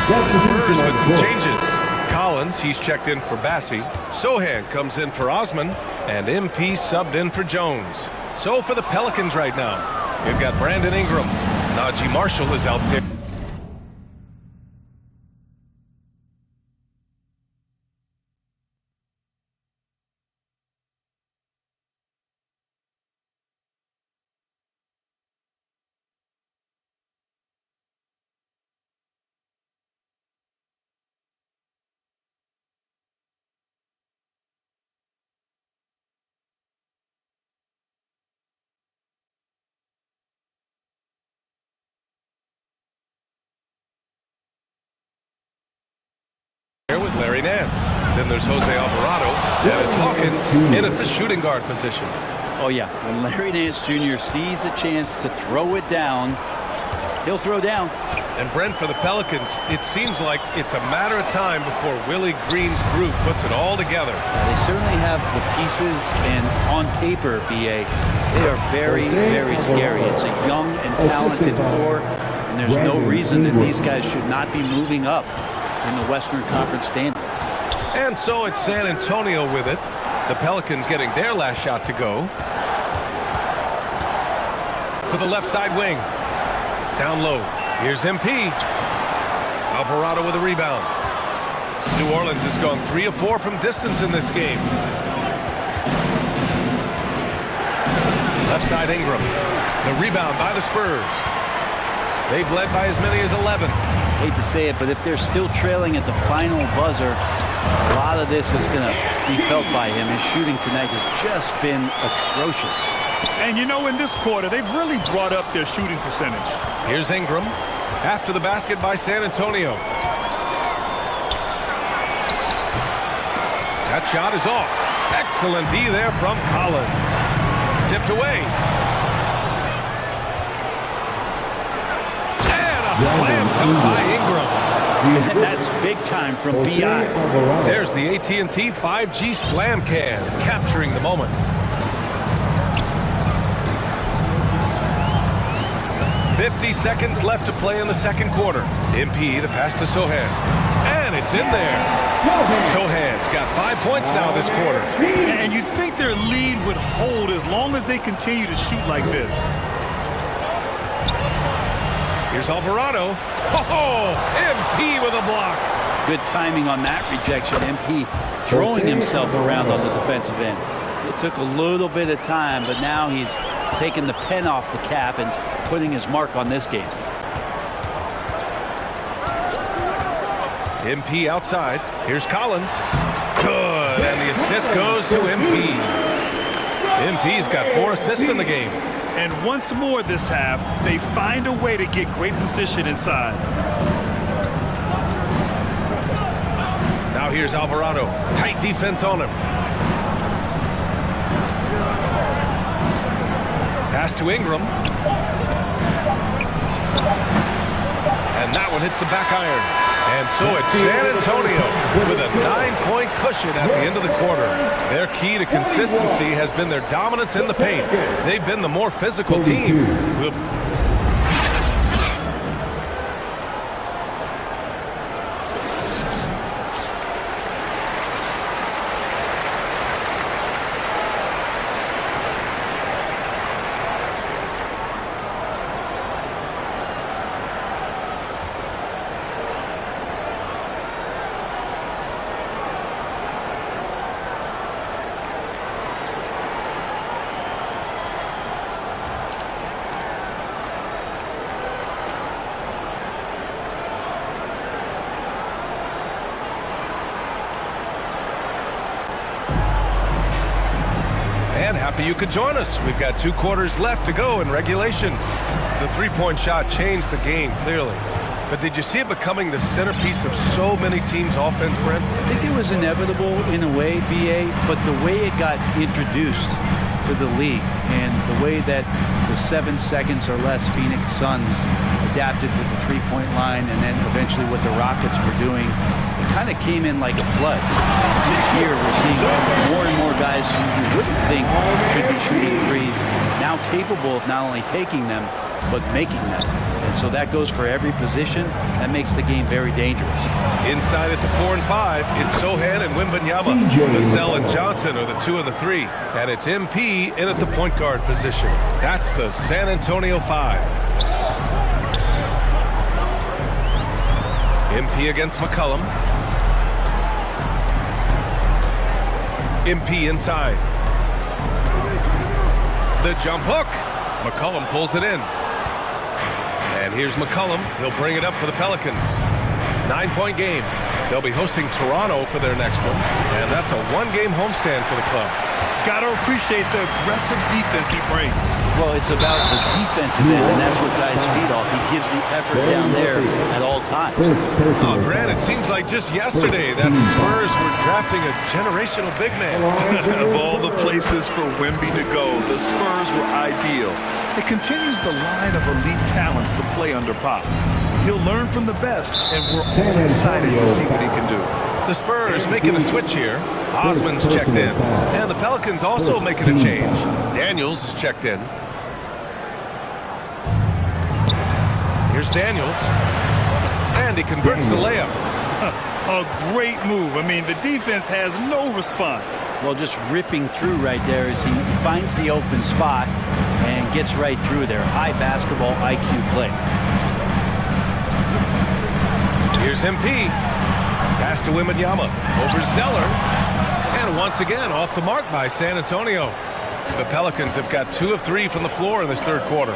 Spurs with some changes. Collins, he's checked in for Bassie. Sohan comes in for Osman. And MP subbed in for Jones. So for the Pelicans right now, you've got Brandon Ingram. Najee Marshall is out there. With Larry Nance. Then there's Jose Alvarado. And it's Hawkins in at the shooting guard position. Oh, yeah. When Larry Nance Jr. sees a chance to throw it down, he'll throw down. And Brent, for the Pelicans, it seems like it's a matter of time before Willie Green's group puts it all together. They certainly have the pieces, and on paper, BA, they are very, very scary. It's a young and talented core, and there's no reason that these guys should not be moving up in the Western Conference standings. And so it's San Antonio with it. The Pelicans getting their last shot to go. To the left side wing. Down low. Here's MP. Alvarado with a rebound. New Orleans has gone 3 of 4 from distance in this game. Left side Ingram. The rebound by the Spurs. They've led by as many as 11. Hate to say it, but if they're still trailing at the final buzzer, a lot of this is going to be felt by him. His shooting tonight has just been atrocious. And you know, in this quarter, they've really brought up their shooting percentage. Here's Ingram after the basket by San Antonio. That shot is off. Excellent D there from Collins. Tipped away. Slam dunk by Ingram. And that's big time from B.I. There's the AT&T 5G Slam Can, capturing the moment. 50 seconds left to play in the second quarter. MP, the pass to Sohan. And it's in there. Sohan's got 5 points now this quarter. And you'd think their lead would hold as long as they continue to shoot like this. Here's Alvarado. Oh, MP with a block. Good timing on that rejection. MP throwing himself around on the defensive end. It took a little bit of time, but now he's taking the pen off the cap and putting his mark on this game. MP outside. Here's Collins. Good. And the assist goes to MP. MP's got 4 assists in the game. And once more this half, they find a way to get great position inside. Now here's Alvarado. Tight defense on him. Pass to Ingram. And that one hits the back iron. And so it's San Antonio with a 9-point cushion at the end of the quarter. Their key to consistency has been their dominance in the paint. They've been the more physical team. Happy you could join us. We've got 2 quarters left to go in regulation. The 3-point shot changed the game, clearly. But did you see it becoming the centerpiece of so many teams' offense, Brent? I think it was inevitable in a way, BA, but the way it got introduced to the league and the way that the 7 seconds or less Phoenix Suns adapted to the 3-point line and then eventually what the Rockets were doing, it kind of came in like a flood. Here we're seeing more and more guys who you wouldn't think should be shooting threes now capable of not only taking them but making them. And so that goes for every position. That makes the game very dangerous. Inside at the 4 and 5, it's Sohan and Wembanyama. Vassell and Johnson are the 2 and the 3. And it's MP in at the point guard position. That's the San Antonio 5. MP against McCollum. MP inside. The jump hook. McCollum pulls it in. And here's McCollum. He'll bring it up for the Pelicans. 9-point game. They'll be hosting Toronto for their next one. And that's a 1-game homestand for the club. Got to appreciate the aggressive defense he brings. Well, it's about the defensive end, and that's what guys feed off. He gives the effort down there at all times. Oh, Grant, it seems like just yesterday that the Spurs were drafting a generational big man. Of all the places for Wemby to go, the Spurs were ideal. It continues the line of elite talents to play under Pop. He'll learn from the best, and we're all excited to see what he can do. The Spurs making a switch here. Osman's checked in. And the Pelicans also making a change. Daniels is checked in. Here's Daniels. And he converts the layup. A great move. I mean, the defense has no response. Well, just ripping through right there as he finds the open spot and gets right through there. High basketball IQ play. Here's MP. Pass to Wembanyama. Over Zeller. And once again, off the mark by San Antonio. The Pelicans have got 2 of 3 from the floor in this third quarter.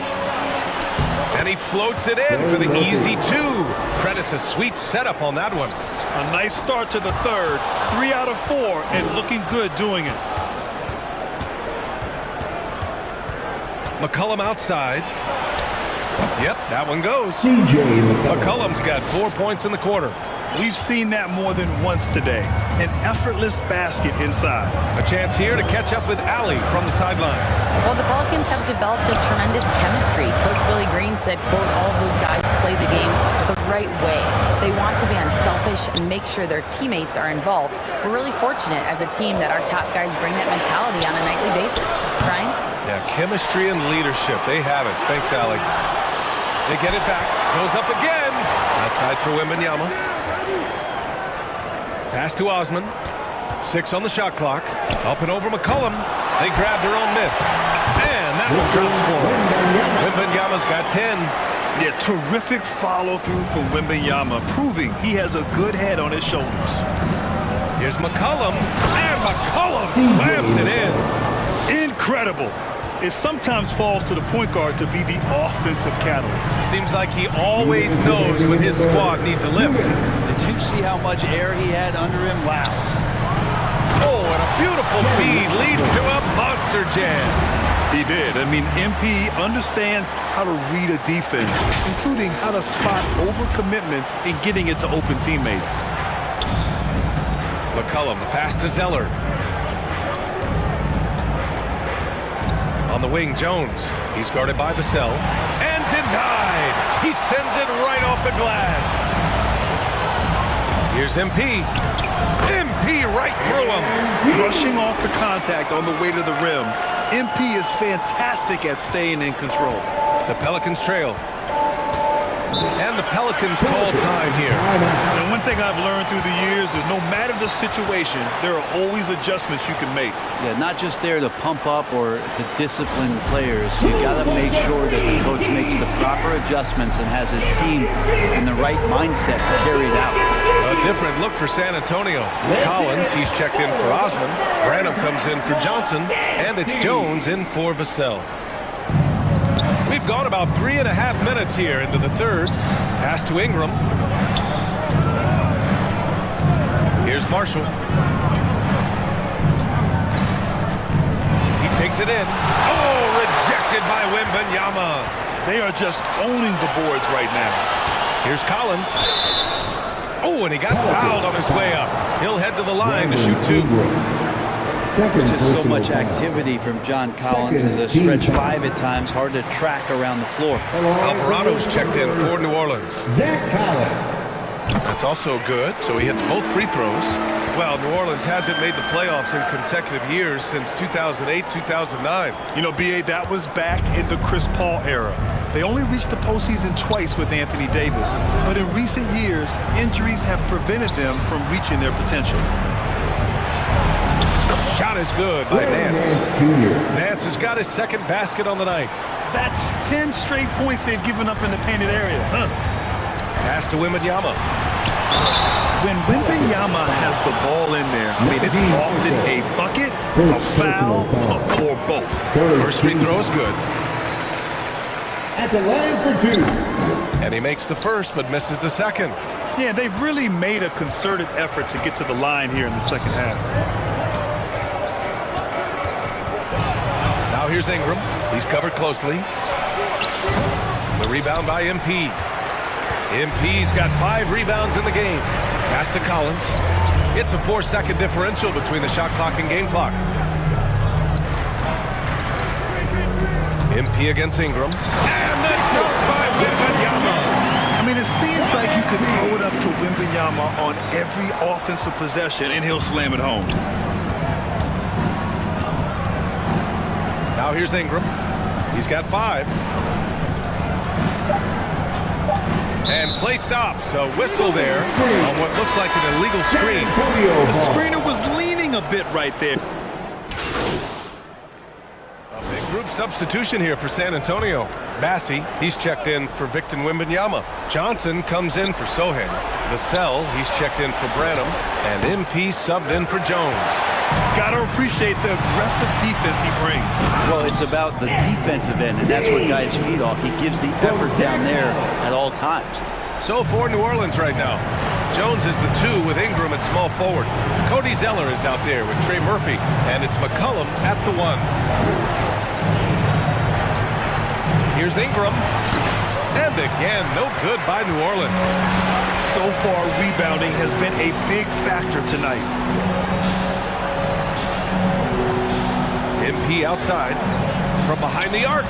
And he floats it in for the easy 2. Credit the sweet setup on that one. A nice start to the third. 3 out of 4 and looking good doing it. McCollum outside. Yep, that one goes. McCollum's got 4 points in the quarter. We've seen that more than once today. An effortless basket inside. A chance here to catch up with Allie from the sideline. Well, the Pelicans have developed a tremendous chemistry. Coach Willie Green said, quote, all of those guys play the game the right way. They want to be unselfish and make sure their teammates are involved. We're really fortunate as a team that our top guys bring that mentality on a nightly basis. Brian? Yeah, chemistry and leadership. They have it. Thanks, Allie. They get it back. Goes up again. Outside for Wembanyama. Pass to Osman. 6 on the shot clock. Up and over McCollum. They grab their own miss. And that one drops for him. Wembanyama's got 10. Yeah, terrific follow-through from Wembanyama, proving he has a good head on his shoulders. Here's McCollum. And McCollum slams it in. Incredible. It sometimes falls to the point guard to be the offensive catalyst. Seems like he always knows when his squad needs a lift. Did you see how much air he had under him? Wow. Oh, and a beautiful feed leads to a monster jam. He did. I mean, MP understands how to read a defense, including how to spot overcommitments and getting it to open teammates. McCollum, the pass to Zeller. On the wing, Jones. He's guarded by Vassell. And denied. He sends it right off the glass. Here's MP. MP right through him. Brushing off the contact on the way to the rim. MP is fantastic at staying in control. The Pelicans trail. And the Pelicans call time here. And one thing I've learned through the years is no matter the situation, there are always adjustments you can make. Yeah, not just there to pump up or to discipline players. You got to make sure that the coach makes the proper adjustments and has his team in the right mindset to carry it out. A different look for San Antonio. Collins, he's checked in for Osman. Branham comes in for Johnson. And it's Jones in for Vassell. We've gone about 3.5 minutes here into the third. Pass to Ingram. Here's Marshall. He takes it in. Oh, rejected by Wembanyama. They are just owning the boards right now. Here's Collins. Oh, and he got fouled on his way up. He'll head to the line to shoot 2. Just so much activity from John Collins as a stretch 5 at times. Hard to track around the floor. Alvarado's checked in for New Orleans. Zach Collins. That's also good, so he hits both free throws. Well, New Orleans hasn't made the playoffs in consecutive years since 2008, 2009. You know, B.A., that was back in the Chris Paul era. They only reached the postseason twice with Anthony Davis. But in recent years, injuries have prevented them from reaching their potential. Shot is good by Nance. Nance has got his second basket on the night. That's 10 straight points they've given up in the painted area. Pass to Wembanyama. When Wembanyama has the ball in there, I mean, it's often a bucket, a foul, or both. First free throw is good. At the line for 2. And he makes the first, but misses the second. Yeah, they've really made a concerted effort to get to the line here in the second half. Now here's Ingram. He's covered closely. The rebound by MP. MP's got 5 rebounds in the game. Pass to Collins. It's a 4-second differential between the shot clock and game clock. MP against Ingram. And the dunk by Wembanyama. I mean, it seems like you could throw it up to Wembanyama on every offensive possession, and he'll slam it home. Now here's Ingram. He's got 5. And play stops. A whistle there on what looks like an illegal screen. The screener was leaning a bit right there. A big group substitution here for San Antonio. Massey, he's checked in for Victor Wembanyama. Johnson comes in for Sohan. Vassell, he's checked in for Branham. And MP subbed in for Jones. Gotta appreciate the aggressive defense he brings. Well, it's about the defensive end, and that's what guys feed off. He gives the effort down there at all times. So for New Orleans right now, Jones is the 2 with Ingram at small forward. Cody Zeller is out there with Trey Murphy, and it's McCollum at the 1. Here's Ingram. And again, no good by New Orleans. So far, rebounding has been a big factor tonight. MP outside from behind the arc.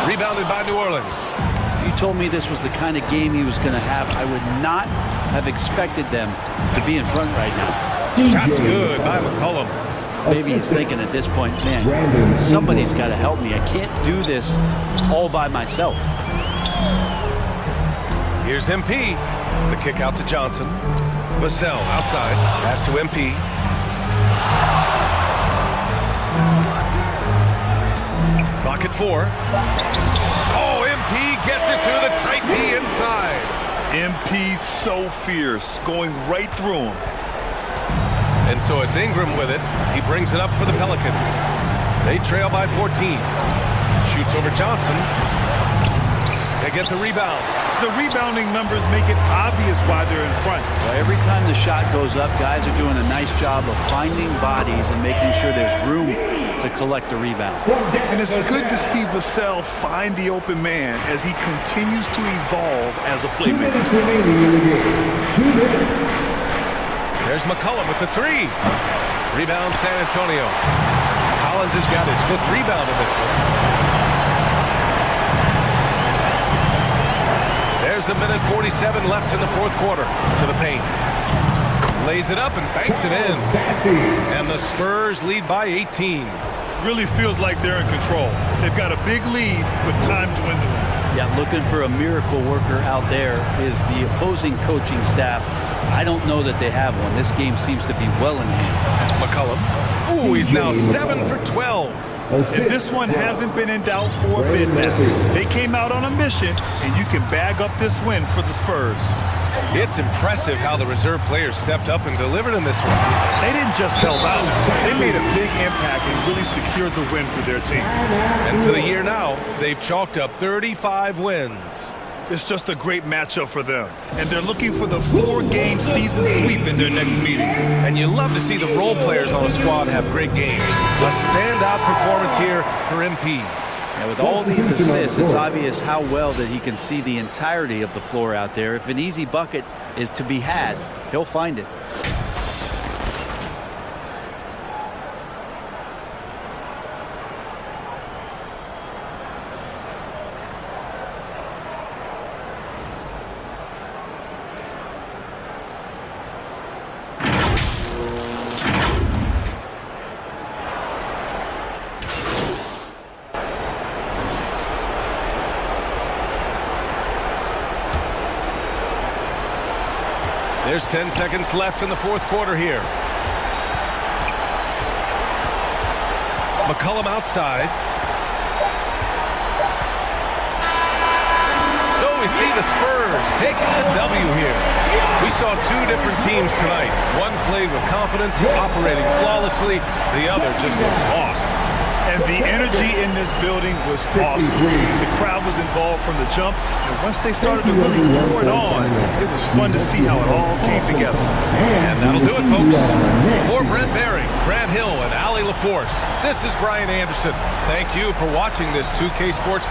Rebounded by New Orleans. If you told me this was the kind of game he was going to have, I would not have expected them to be in front right now. Shot's good by McCollum. Maybe he's thinking at this point, man, somebody's got to help me. I can't do this all by myself. Here's MP. The kick out to Johnson. Vassell outside. Pass to MP. Clock at 4. Oh, MP gets it through the tight D inside. MP so fierce, going right through him. And so it's Ingram with it. He brings it up for the Pelicans. They trail by 14. Shoots over Johnson. They get the rebound. The rebounding numbers make it obvious why they're in front. Well, every time the shot goes up, guys are doing a nice job of finding bodies and making sure there's room to collect the rebound. And it's good to see Vassell find the open man as he continues to evolve as a playmaker. 2 minutes remaining in the game. 2 minutes. There's McCollum with the 3. Rebound San Antonio. Collins has got his 5th rebound in this one. There's a minute 47 left in the 4th quarter. To the paint. Lays it up and banks it in. And the Spurs lead by 18. Really feels like they're in control. They've got a big lead with time dwindling. Yeah, looking for a miracle worker out there is the opposing coaching staff. I don't know that they have one. This game seems to be well in hand. McCollum. Ooh, he's now 7 for 12. And this one hasn't been in doubt for a bit now. They came out on a mission, and you can bag up this win for the Spurs. It's impressive how the reserve players stepped up and delivered in this one. They didn't just help out. They made a big impact and really secured the win for their team. And for the year now, they've chalked up 35 wins. It's just a great matchup for them. And they're looking for the 4-game season sweep in their next meeting. And you love to see the role players on a squad have great games. A standout performance here for MP. And with all these assists, it's obvious how well that he can see the entirety of the floor out there. If an easy bucket is to be had, he'll find it. There's 10 seconds left in the 4th quarter here. McCollum outside. So we see the Spurs taking the W here. We saw 2 different teams tonight. One played with confidence, operating flawlessly. The other just looked lost. And the energy in this building was awesome. The crowd was involved from the jump, and once they started to really pour it on, it was fun to see how it all came together. And that'll do it, folks. For Brent Baring, Grant Hill, and Allie LaForce, this is Brian Anderson. Thank you for watching this 2K Sports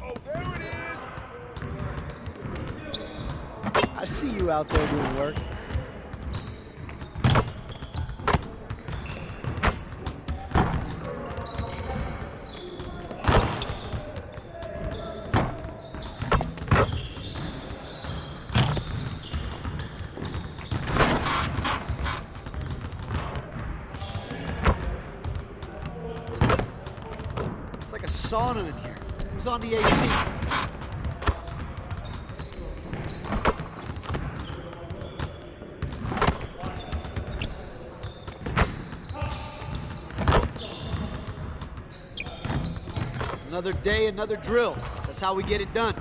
Oh, there it is! I see you out there doing work. It's like a sauna in here. Who's on the AC? Another day, another drill. That's how we get it done.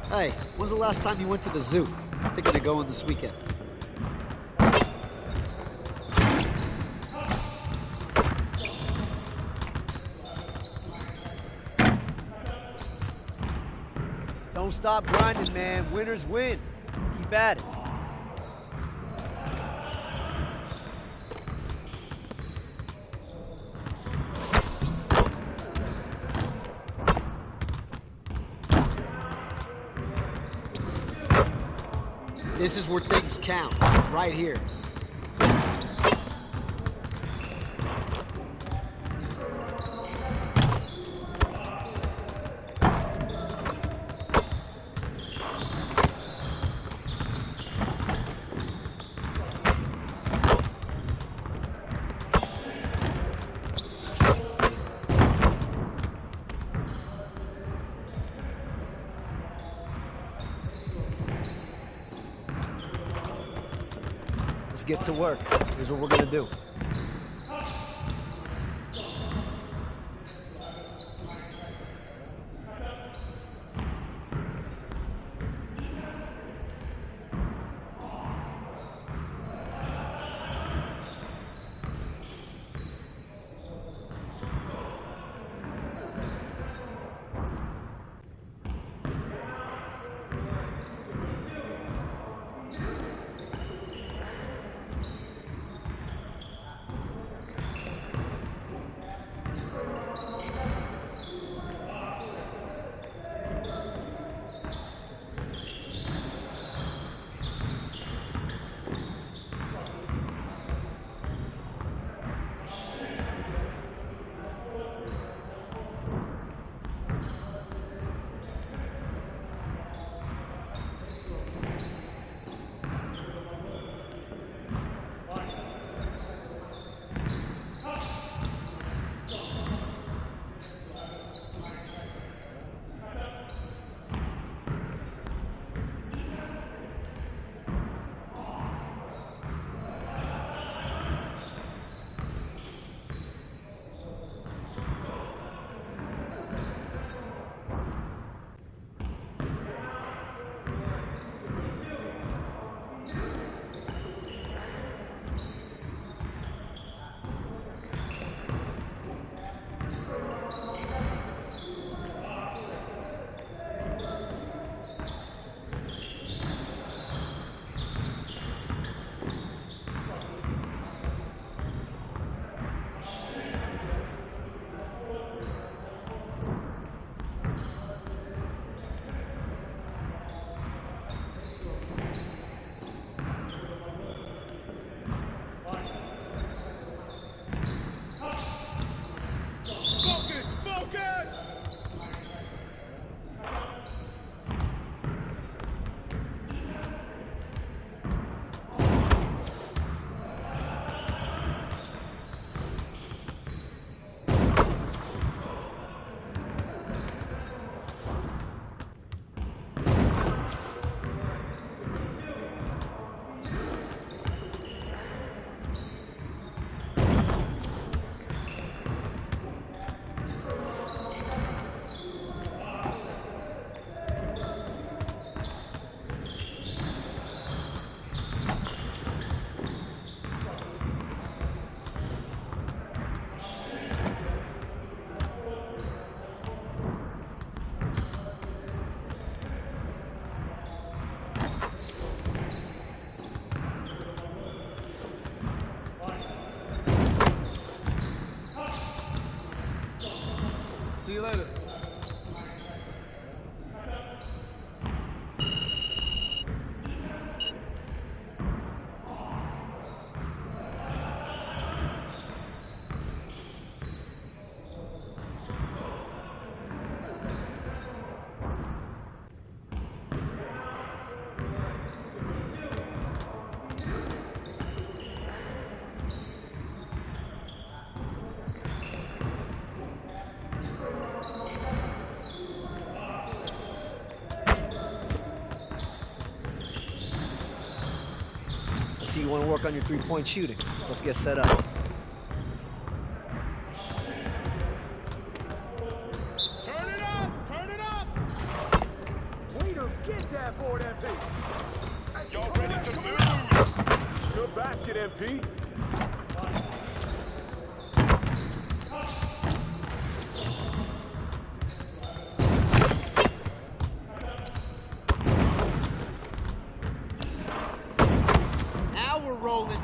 Hey, when's the last time you went to the zoo? Thinking of going this weekend. Don't stop grinding, man. Winners win. Keep at it. This is where things count, right here. Let's get to work. Here's what we're gonna do. Obviously, you want to work on your three-point shooting. Let's get set up. Turn it up! Turn it up! Waiter, get that board, MP! Y'all ready to move? Good basket, MP. Now we're rolling.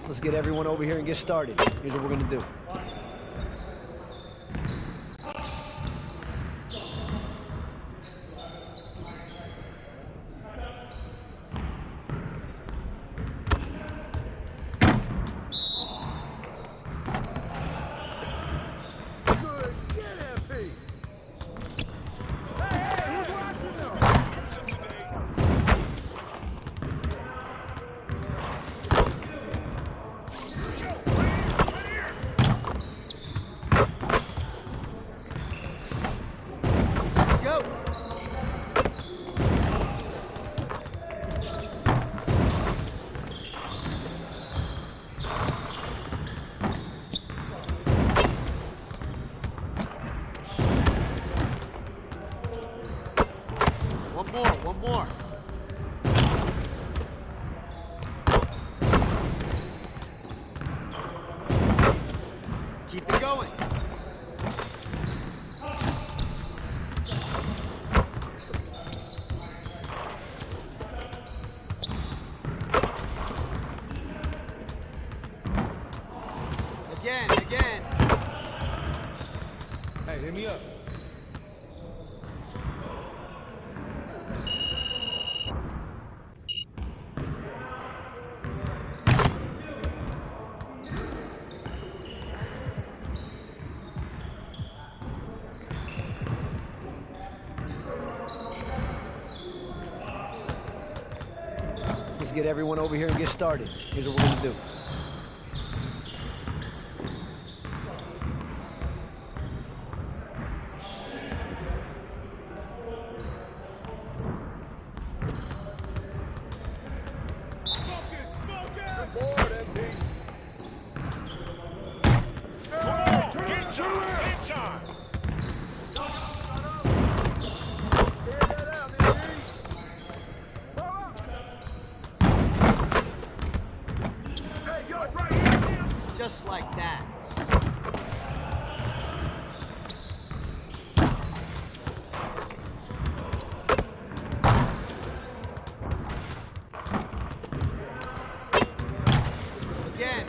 Let's get everyone over here and get started. Here's what we're gonna do. One more. Keep it going. Again. Hey, hit me up. Let's get everyone over here and get started. Here's what we're gonna do. Just like that.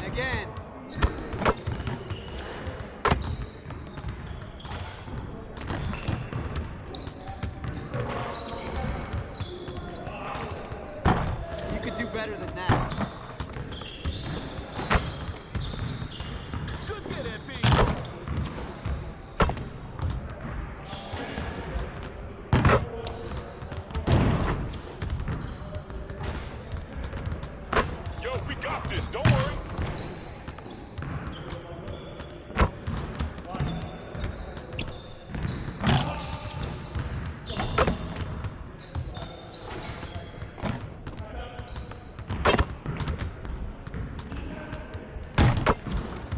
Again. You could do better than that. got this. Don't worry.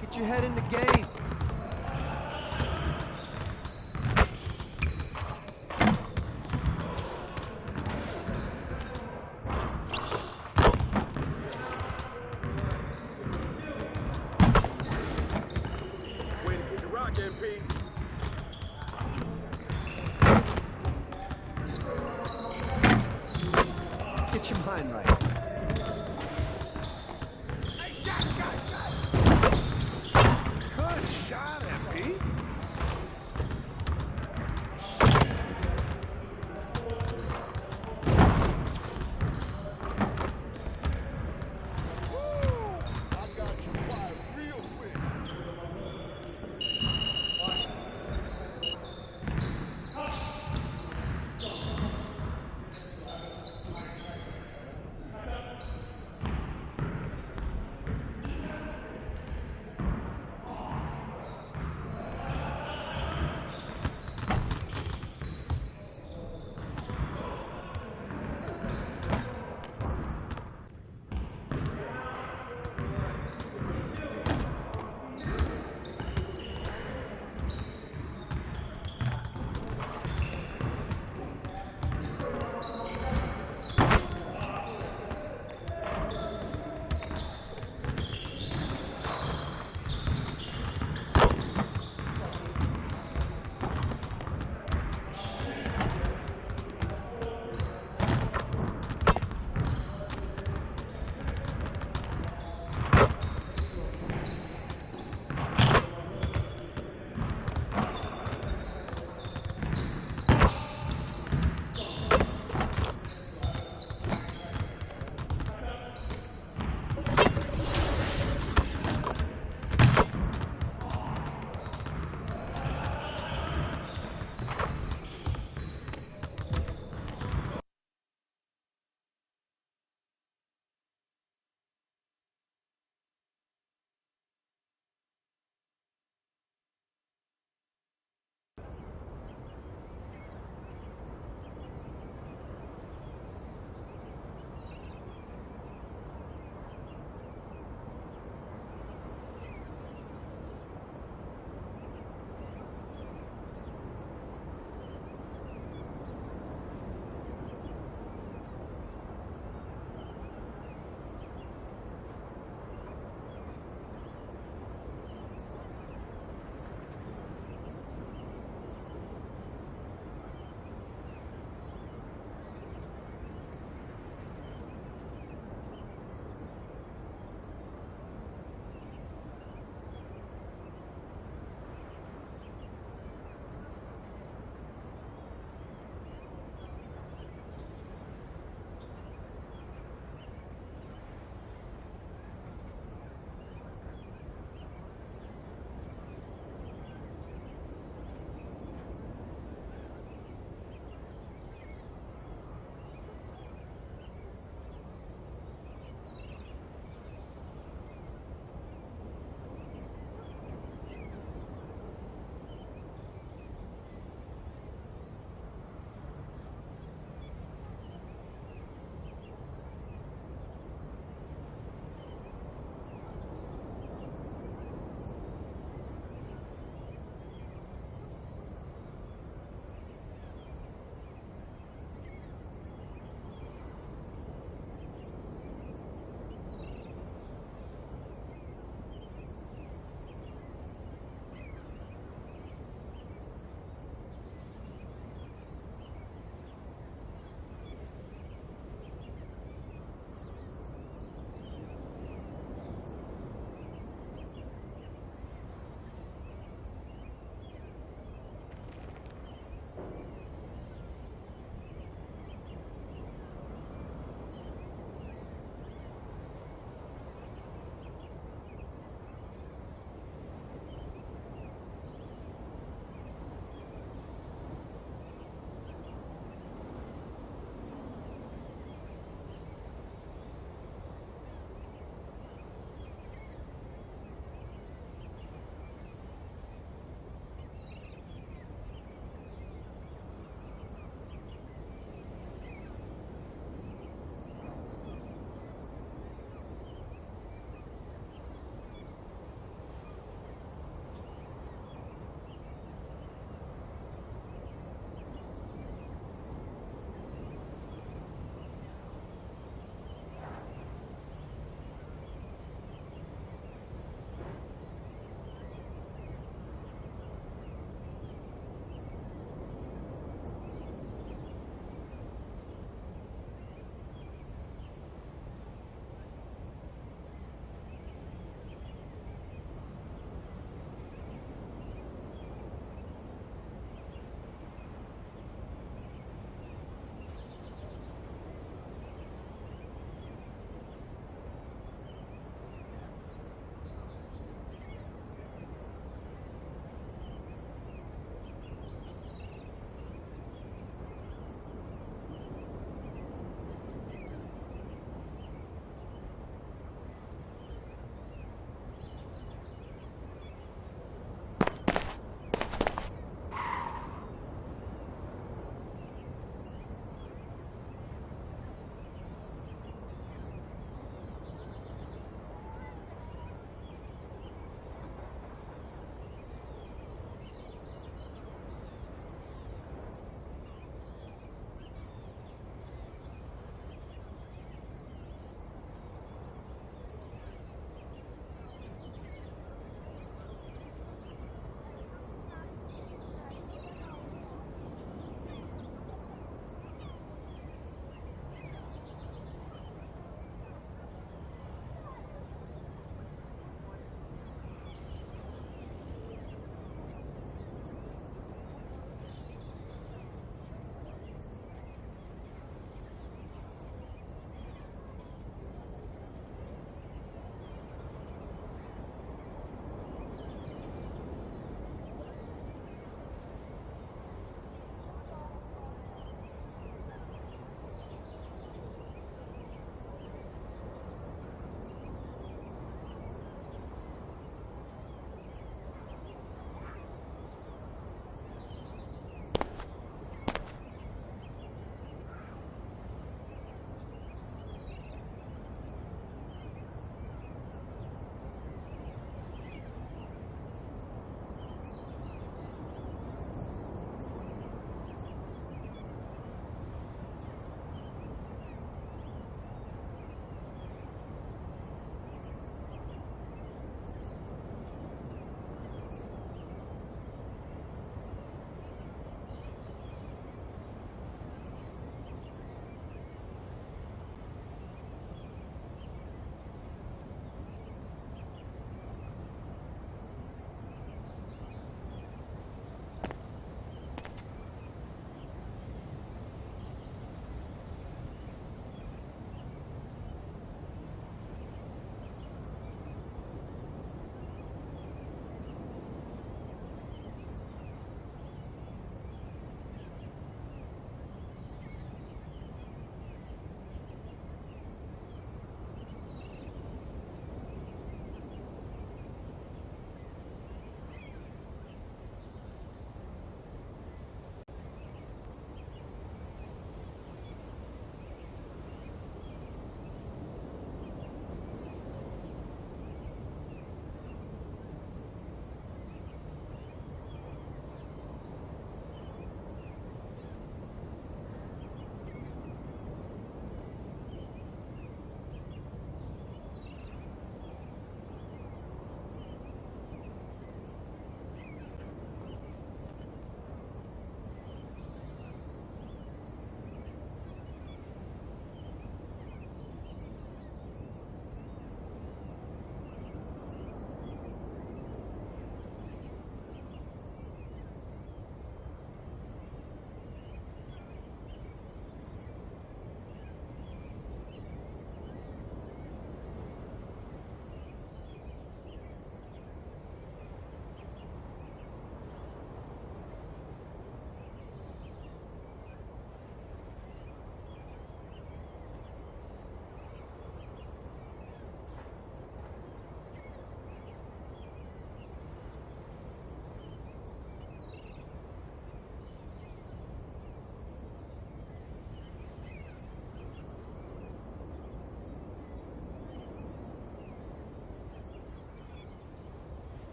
Get your head in the game. Way to get the rock, MP. Get your mind right. Good shot, MP. I got you fired real quick.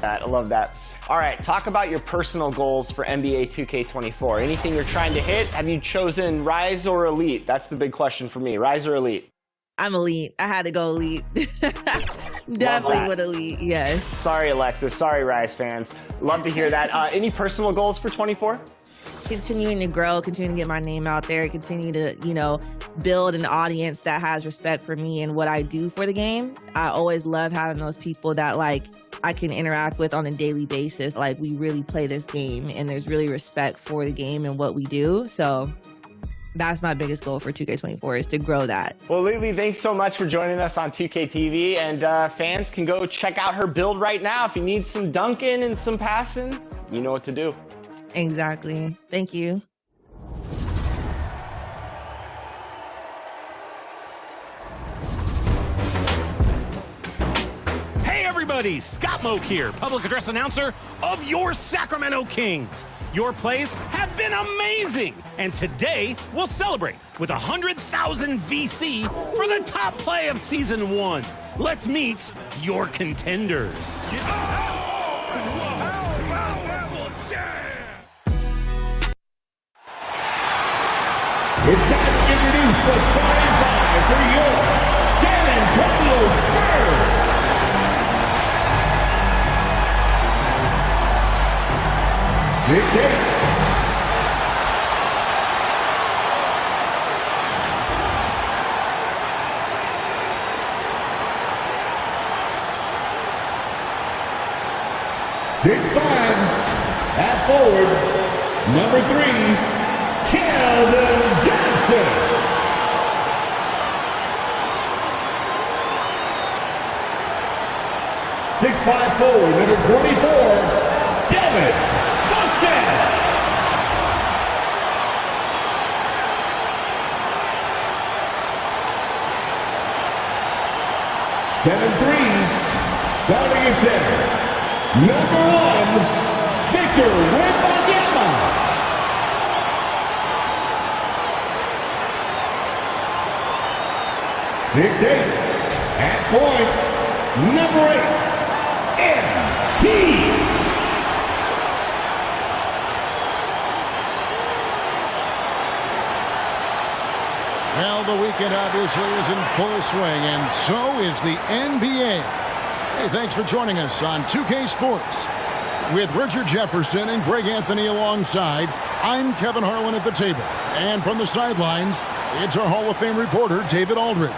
I love that. All right, talk about your personal goals for NBA 2K24. Anything you're trying to hit? Have you chosen Rise or Elite? That's the big question for me. Rise or Elite? I'm Elite. I had to go Elite. Definitely with Elite, yes. Sorry, Alexis. Sorry, Rise fans. Love to hear that. Any personal goals for 24? Continuing to grow, continuing to get my name out there, continue to, you know, build an audience that has respect for me and what I do for the game. I always love having those people that, like, I can interact with on a daily basis. Like, we really play this game and there's really respect for the game and what we do. So that's my biggest goal for 2K24, is to grow that. Well, Lily, thanks so much for joining us on 2K TV, and fans can go check out her build right now. If you need some dunking and some passing, you know what to do. Exactly. Thank you. Hey everybody, Scott Moak here, public address announcer of your Sacramento Kings. Your plays have been amazing, and today we'll celebrate with 100,000 VC for the top play of Season 1. Let's meet your contenders. It's time to introduce the starting five for your San Antonio Spurs. 6'8". 6'5", at forward, number 3, Kelvin Johnson. 6'5" forward, number 24, Devin Bussett. 7'3", starting at center, number 1, Victor Wembanyama. 6'8", at point, number 8, MP. Well, the weekend obviously is in full swing, and so is the NBA. Hey, thanks for joining us on 2K Sports. With Richard Jefferson and Greg Anthony alongside, I'm Kevin Harlan at the table. And from the sidelines, it's our Hall of Fame reporter, David Aldridge.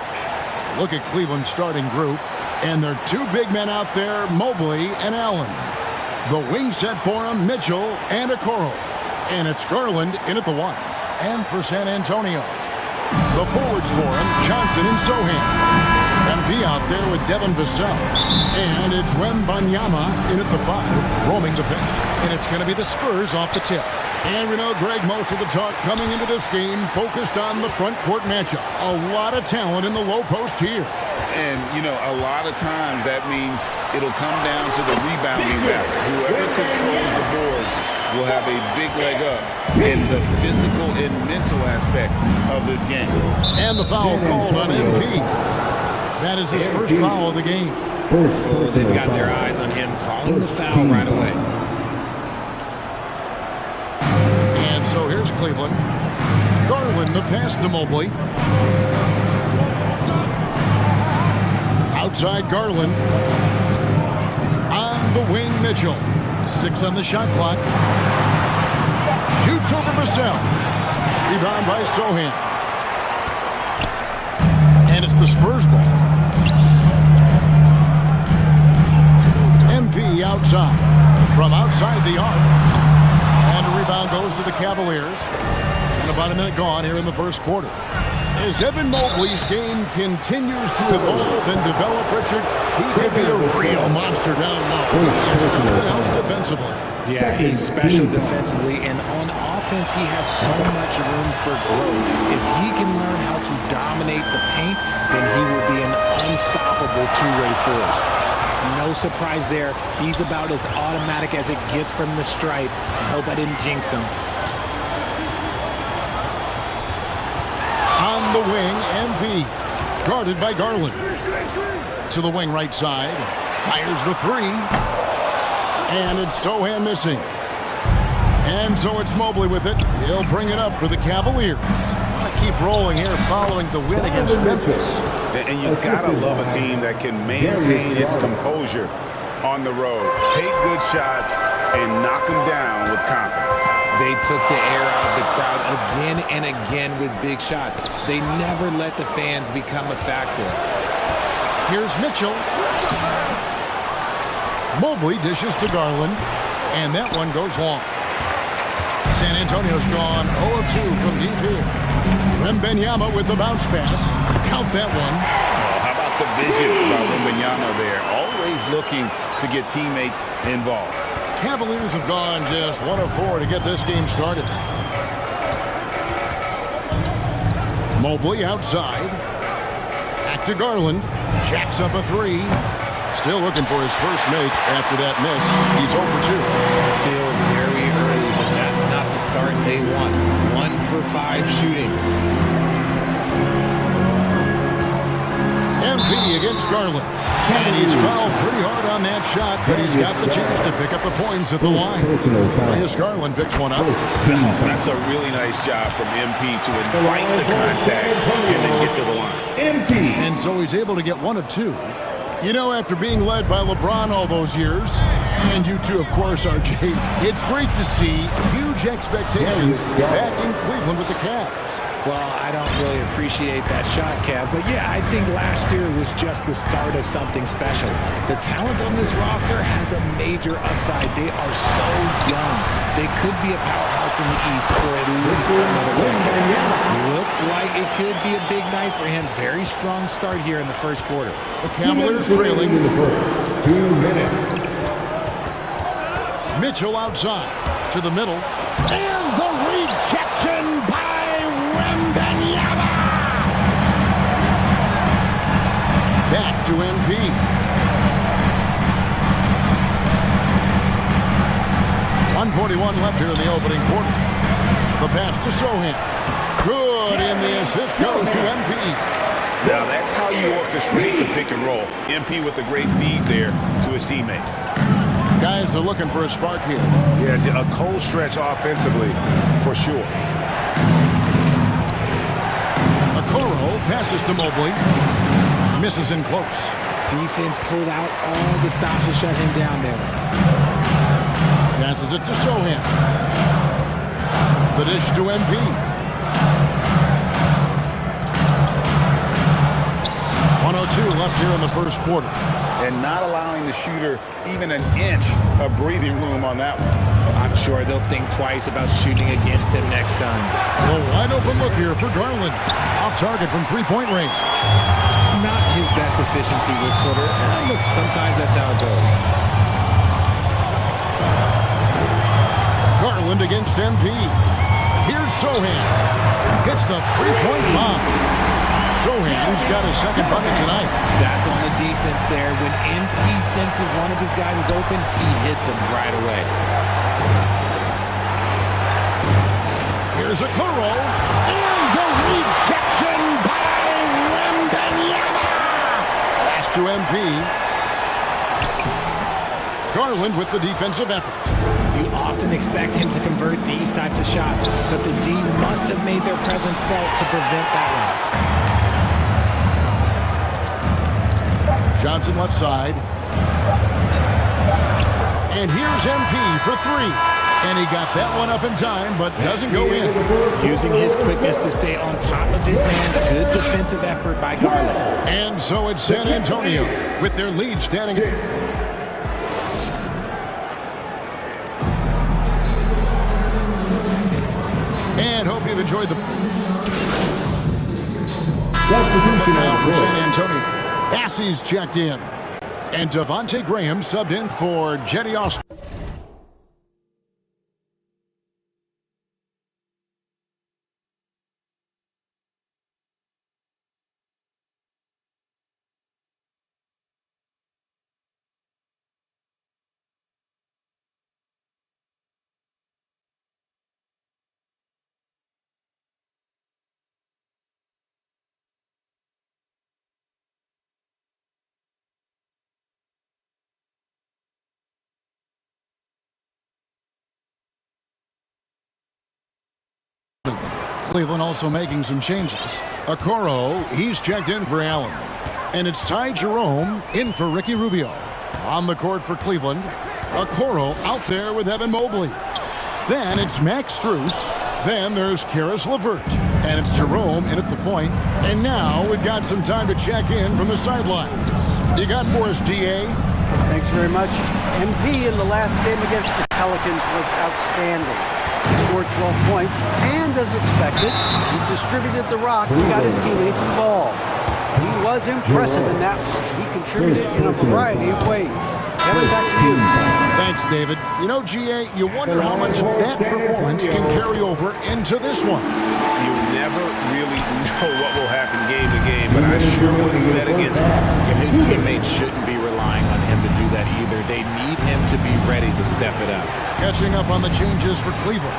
Look at Cleveland's starting group, and their two big men out there, Mobley and Allen. The wing set for them, Mitchell and Okoro. And it's Garland in at the 1. And for San Antonio, the forwards for him, Johnson and Sohan. MP out there with Devin Vassell. And it's Wembanyama in at the 5, roaming the bench. And it's going to be the Spurs off the tip. And we know, Greg, most of the talk coming into this game focused on the front court matchup. A lot of talent in the low post here. And, you know, a lot of times that means it'll come down to the rebounding battle. Whoever controls the boards will have a big leg up in the physical and mental aspect of this game. And the foul called on MP. That is his first foul of the game. Well, they've got their eyes on him, calling the foul right away. And so here's Cleveland. Garland, the pass to Mobley. Outside Garland. On the wing, Mitchell. 6 on the shot clock. Shoots over Vassell. Rebound by Sohan. And it's the Spurs ball. MP outside. From outside the arc. And a rebound goes to the Cavaliers. And about a minute gone here in the first quarter. As Evan Mobley's game continues to evolve and develop, Richard, he could be a real monster down low. And something else defensively. Yeah, he's special defensively, and on offense, he has so much room for growth. If he can learn how to dominate the paint, then he will be an unstoppable two-way force. No surprise there. He's about as automatic as it gets from the stripe. I hope I didn't jinx him. On the wing, MP. Guarded by Garland. To the wing right side. Fires the 3. And it's Sohan missing. And so it's Mobley with it. He'll bring it up for the Cavaliers. Want to keep rolling here following the win against Memphis. And you gotta love a team that can maintain its composure on the road. Take good shots and knock them down with confidence. They took the air out of the crowd again and again with big shots. They never let the fans become a factor. Here's Mitchell. Mobley dishes to Garland, and that one goes long. San Antonio's gone 0 of 2 from deep here. Wembanyama with the bounce pass. Count that one. Oh, how about the vision by Wembanyama there? Always looking to get teammates involved. Cavaliers have gone just 1 of 4 to get this game started. Mobley outside. Back to Garland. Jacks up a 3. Still looking for his first make after that miss. He's 0 for 2. Still very early, but that's not the start they want. 1 for 5 shooting. MP against Garland. And he's fouled pretty hard on that shot, but he's got the chance to pick up the points at the line. Here's Garland picks one up. That's a really nice job from MP to invite the contact and then get to the line. MP. And so he's able to get 1 of 2. You know, after being led by LeBron all those years, and you too, of course, RJ, it's great to see huge expectations back in Cleveland with the Cavs. Well, I don't really appreciate that shot, Kev. But yeah, I think last year was just the start of something special. The talent on this roster has a major upside. They are so young. They could be a powerhouse in the East for at least another decade. Looks like it could be a big night for him. Very strong start here in the first quarter. The Cavaliers trailing in the first 2 minutes. Mitchell outside to the middle. And the rejection by Wembanyama. Back to MP. .141 left here in the opening quarter. The pass to Sohan. Good, and the assist goes to MP. Now that's how you orchestrate the pick and roll. MP with a great feed there to his teammate. Guys are looking for a spark here. Yeah, a cold stretch offensively, for sure. Okoro passes to Mobley. Misses in close. Defense pulled out all the stops to shut him down there. Passes it to Sohan. The dish to MP. .102 left here in the first quarter. And not allowing the shooter even an inch of breathing room on that one. I'm sure they'll think twice about shooting against him next time. So wide open look here for Garland. Off target from three-point range. Not his best efficiency this quarter. Look, sometimes that's how it goes. Garland against MP. Here's Sohan. Hits the three-point bomb. Sohan's got his second bucket tonight. That's on the defense there. When MP senses one of his guys is open, he hits him right away. Here's Okoro. And the rejection by Wembanyama. Pass to MP. Garland with the defensive effort. You often expect him to convert these types of shots, but the D must have made their presence felt to prevent that one. Johnson left side. And here's MP for three. And he got that one up in time, but doesn't go in. Using his quickness to stay on top of his man. Good defensive effort by Garland. And so it's San Antonio with their lead standing. And hope you've enjoyed the substitution for San Antonio. Bassey's checked in. And Devontae Graham subbed in for Jetty Austin. Cleveland also making some changes. Okoro, he's checked in for Allen. And it's Ty Jerome in for Ricky Rubio. On the court for Cleveland, Okoro out there with Evan Mobley. Then it's Max Strus. Then there's Karis LeVert. And it's Jerome in at the point. And now we've got some time to check in from the sidelines. You got for us, DA? Thanks very much. MP in the last game against the Pelicans was outstanding. He scored 12 points, and as expected, he distributed the rock and got his teammates involved. He was impressive in that one. He contributed in a variety of ways. Kevin, back to you. Thanks, David. You know, GA, you wonder how much of that performance can carry over into this one. You never really know what will happen game to game, but I sure wouldn't bet against him. And his teammates shouldn't be relying on him to do that either. They need him to be ready to step it up. Catching up on the changes for Cleveland.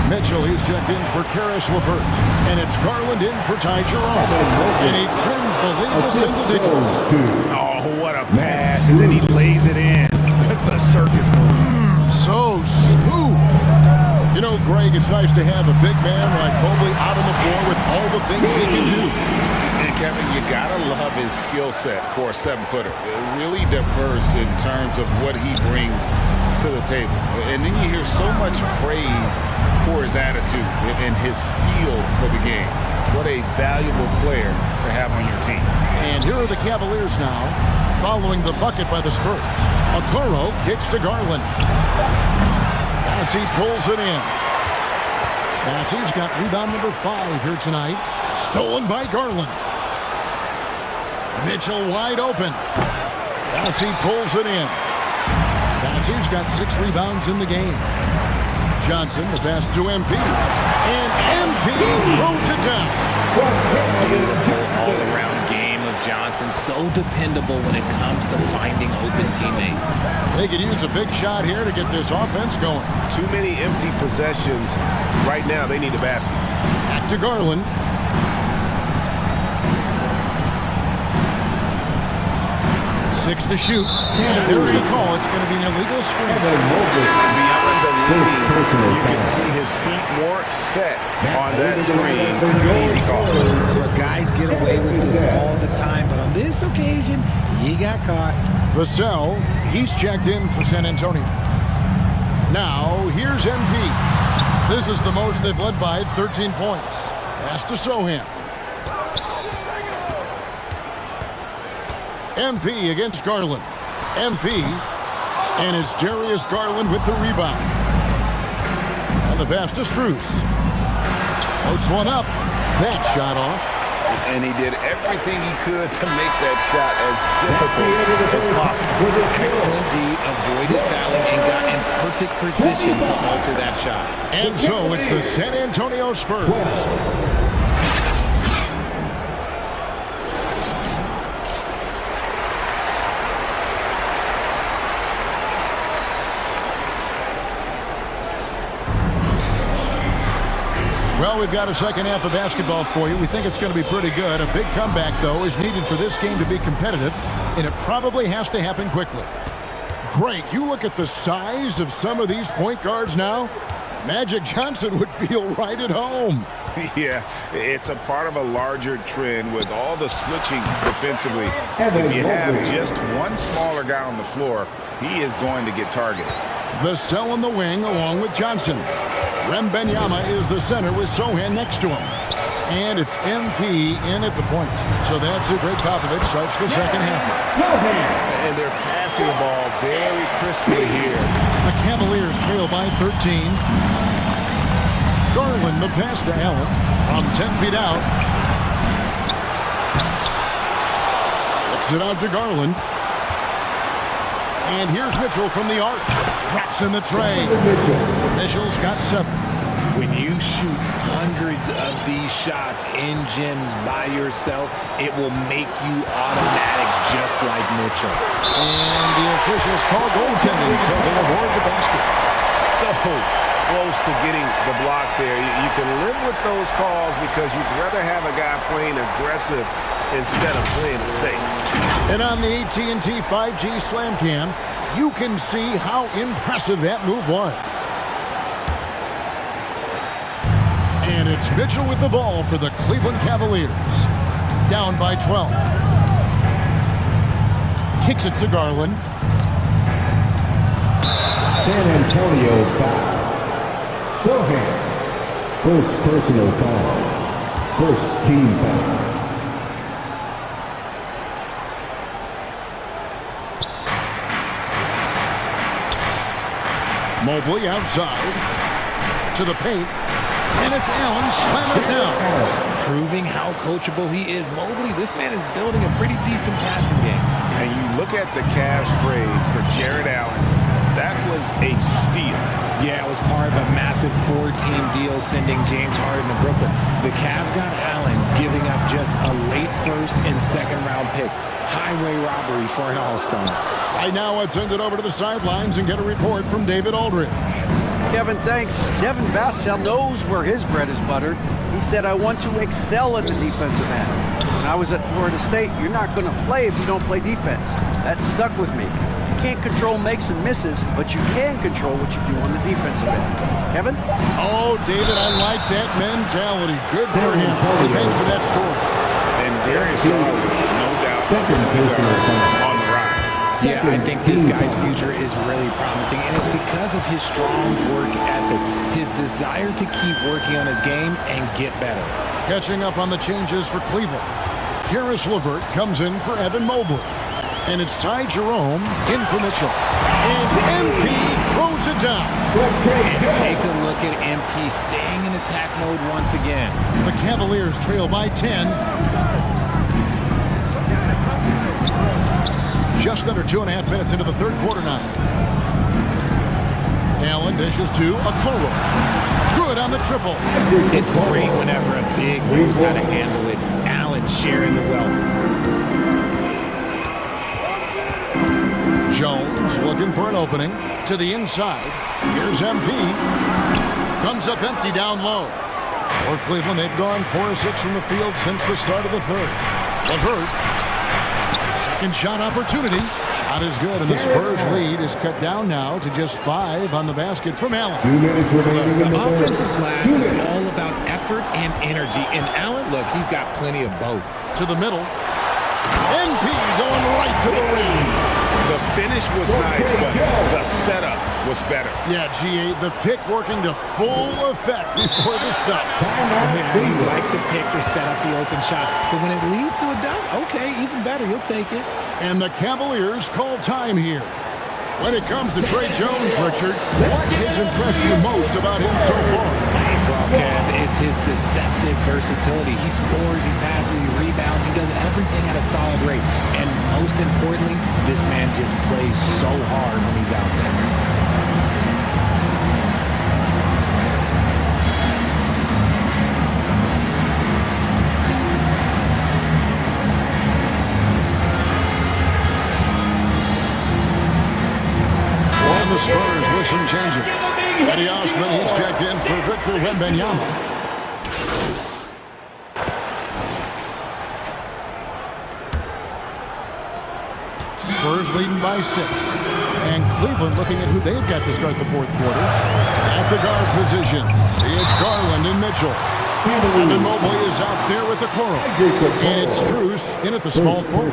Mitchell, he's checked in for Karis LeVert. And it's Garland in for Ty Jerome. And he trims the lead to single digits. Oh, what a pass. And then he lays it in. The circus move. So smooth. You know, Greg, it's nice to have a big man like Mobley out on the floor with all the things he can do. And Kevin, you gotta love his skill set for a 7-footer. Really diverse in terms of what he brings to the table. And then you hear so much praise for his attitude and his feel for the game. What a valuable player to have on your team. And here are the Cavaliers now, following the bucket by the Spurs. Okoro kicks to Garland. As he pulls it in. Bassey's got rebound number 5 here tonight. Stolen by Garland. Mitchell wide open. Bassey pulls it in. Bassey's got 6 rebounds in the game. Johnson, the pass to MP. And MP throws it down. Beautiful all-around game of Johnson. So dependable when it comes to finding open teammates. They could use a big shot here to get this offense going. Too many empty possessions. Right now, they need a basket. Back to Garland. Six to shoot. And there's the call. It's going to be an illegal screen. Beyond the lead, you can see his feet more set on that screen. Easy call. Look, guys get away with this all the time, but on this occasion, he got caught. Vassell, he's checked in for San Antonio. Now, here's MP. This is the most they've led by, 13 points. Pass to Sohan. MP against Garland. MP, and it's Darius Garland with the rebound. And the pass to Strus. Floats one up. That shot off. And he did everything he could to make that shot as difficult as possible. Excellent D, avoided fouling and got in perfect position to alter that shot. And so it's the San Antonio Spurs. Well, we've got a second half of basketball for you. We think it's going to be pretty good. A big comeback, though, is needed for this game to be competitive, and it probably has to happen quickly. Greg, you look at the size of some of these point guards now. Magic Johnson would feel right at home. Yeah, it's a part of a larger trend with all the switching defensively. If you have just one smaller guy on the floor, he is going to get targeted. Vassell on the wing along with Johnson. Wembanyama is the center with Sohan next to him. And it's MP in at the point. So that's it. Greg Popovich starts the second half. And they're passing the ball very crisply here. The Cavaliers trail by 13. Garland, the pass to Allen from 10 feet out. Looks it out to Garland. And here's Mitchell from the arc. Drops in the tray. Mitchell's got 7. When you shoot hundreds of these shots in gyms by yourself, it will make you automatic just like Mitchell. And the officials call goaltending, so they award the basket. So close to getting the block there. You can live with those calls because you'd rather have a guy playing aggressive instead of playing it safe. And on the AT&T 5G Slam Cam, you can see how impressive that move was. And it's Mitchell with the ball for the Cleveland Cavaliers. Down by 12. Kicks it to Garland. San Antonio foul. Sohan. First personal foul. First team foul. Mobley outside to the paint, and it's Allen slamming it down. Proving how coachable he is. Mobley, this man is building a pretty decent passing game. And you look at the Cavs trade for Jared Allen, that was a steal. Yeah, it was part of a massive 4-team deal sending James Harden to Brooklyn. The Cavs got Allen, giving up just a late first and second round pick. Highway robbery for an all-star. Right now, let's send it over to the sidelines and get a report from David Aldridge. Kevin, thanks. Devin Vassell knows where his bread is buttered. He said, I want to excel at the defensive end. When I was at Florida State, you're not going to play if you don't play defense. That stuck with me. You can't control makes and misses, but you can control what you do on the defensive end. Kevin? Oh, David, I like that mentality. Good for him. Thanks for that story. And Darius Garland, no doubt, on the rise. Yeah, I think this guy's future is really promising, and it's because of his strong work ethic, his desire to keep working on his game and get better. Catching up on the changes for Cleveland. Karis LeVert comes in for Evan Mobley. And it's Ty Jerome in for Mitchell. And MP throws it down. And take a look at MP staying in attack mode once again. The Cavaliers trail by 10. Just under 2.5 minutes into the third quarter now. Allen dishes to Okoro. Good on the triple. It's great whenever a big knows how to handle it. Allen sharing the wealth. Jones looking for an opening to the inside. Here's MP. Comes up empty down low. For Cleveland, they've gone 4 of 6 from the field since the start of the third. LeVert. Second shot opportunity. Shot is good, and the Spurs lead is cut down now to just 5 on the basket from Allen. The offensive glass is all about effort and energy. And Allen, look, he's got plenty of both. To the middle. MP going right to the ring. The finish was nice, but the setup was better. Yeah, G8, the pick working to full effect before the stuff. Yeah, you like the pick to set up the open shot, but when it leads to a dunk, okay, even better, you'll take it. And the Cavaliers call time here. When it comes to Trey Jones, Richard, what has impressed you most about him so far? Well, Kev, it's his deceptive versatility. He scores, he passes, he rebounds, he does everything at a solid rate. And most importantly, this man just plays so hard when he's out there. The Spurs with some changes. Eddie Osman, he's checked in for Victor Wembanyama. Spurs leading by 6. And Cleveland looking at who they've got to start the fourth quarter. At the guard position, it's Garland and Mitchell. And Mobley is out there with the Okoro. And it's Strus in at the small forward.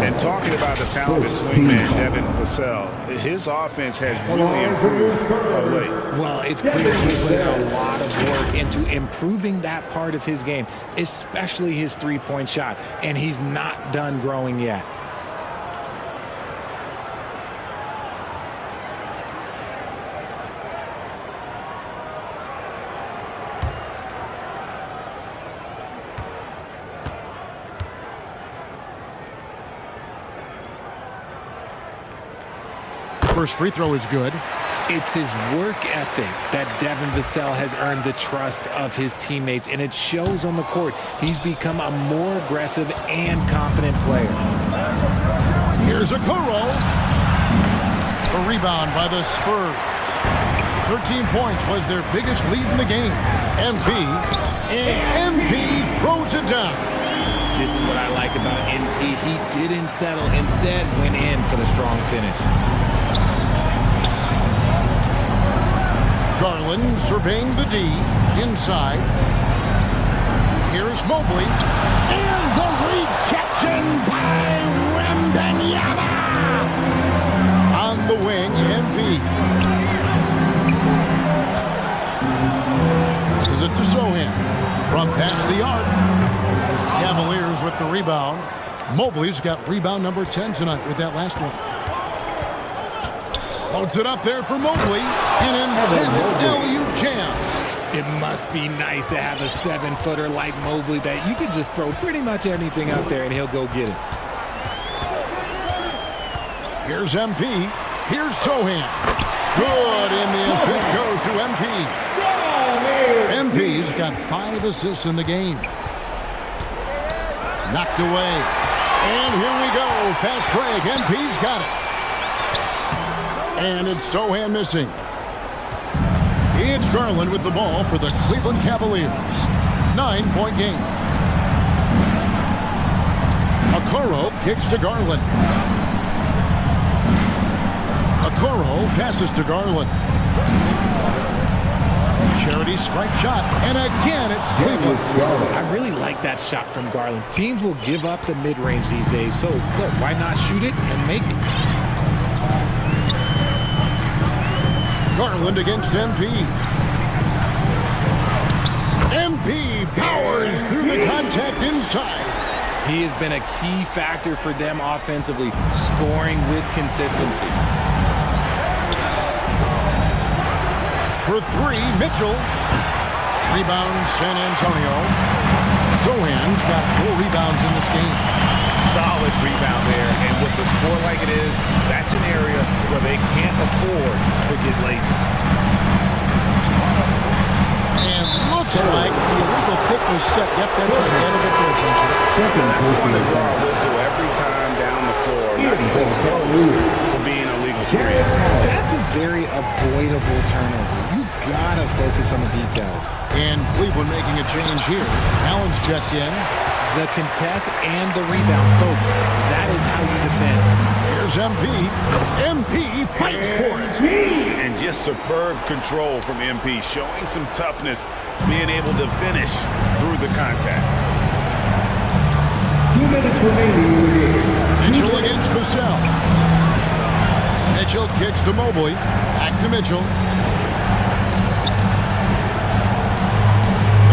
And talking about the talented swingman, Devin Vassell, his offense has really improved of late. Well, it's clear he's put a lot of work into improving that part of his game, especially his three-point shot. And he's not done growing yet. First free throw is good. It's his work ethic that Devin Vassell has earned the trust of his teammates, and it shows on the court. He's become a more aggressive and confident player. Here's Okoro. A rebound by the Spurs. 13 points was their biggest lead in the game. MP throws it down. This is what I like about MP. He didn't settle. Instead, went in for the strong finish. Garland surveying the D inside. Here's Mobley. And the rejection by Wembanyama. On the wing, MP. This is it to Sohan. From past the arc. Cavaliers with the rebound. Mobley's got rebound number 10 tonight with that last one. Loads it up there for Mobley. An emphatic LU jam. It must be nice to have a 7-footer like Mobley that you can just throw pretty much anything up there and he'll go get it. Here's MP. Here's Sohan. Good, and the assist goes to MP. MP's got 5 assists in the game. Knocked away. And here we go. Fast break. MP's got it. And it's Sohan missing. It's Garland with the ball for the Cleveland Cavaliers. 9-point game. Okoro kicks to Garland. Okoro passes to Garland. Charity stripe shot, and again it's Cleveland. I really like that shot from Garland. Teams will give up the mid-range these days, so look, why not shoot it and make it? Garland against MP. MP powers through the contact inside. He has been a key factor for them offensively, scoring with consistency. For three, Mitchell. Rebound, San Antonio. Sohan's got 4 rebounds in this game. Solid rebound there, and with the score like it is, that's an area where they can't afford to get lazy. And looks like the illegal pick was set. Yep, that's right. That'll get their attention. That's going to draw a whistle every time down the floor. Not even close to being a legal screen. That's a very avoidable turnover. You gotta focus on the details. And Cleveland making a change here. Allen's checked in. The contest and the rebound, folks. That is how you defend. Here's MP. MP fights for it. And just superb control from MP, showing some toughness, being able to finish through the contact. 2 minutes remaining. Mitchell against Vassell. Mitchell kicks to Mobley. Back to Mitchell.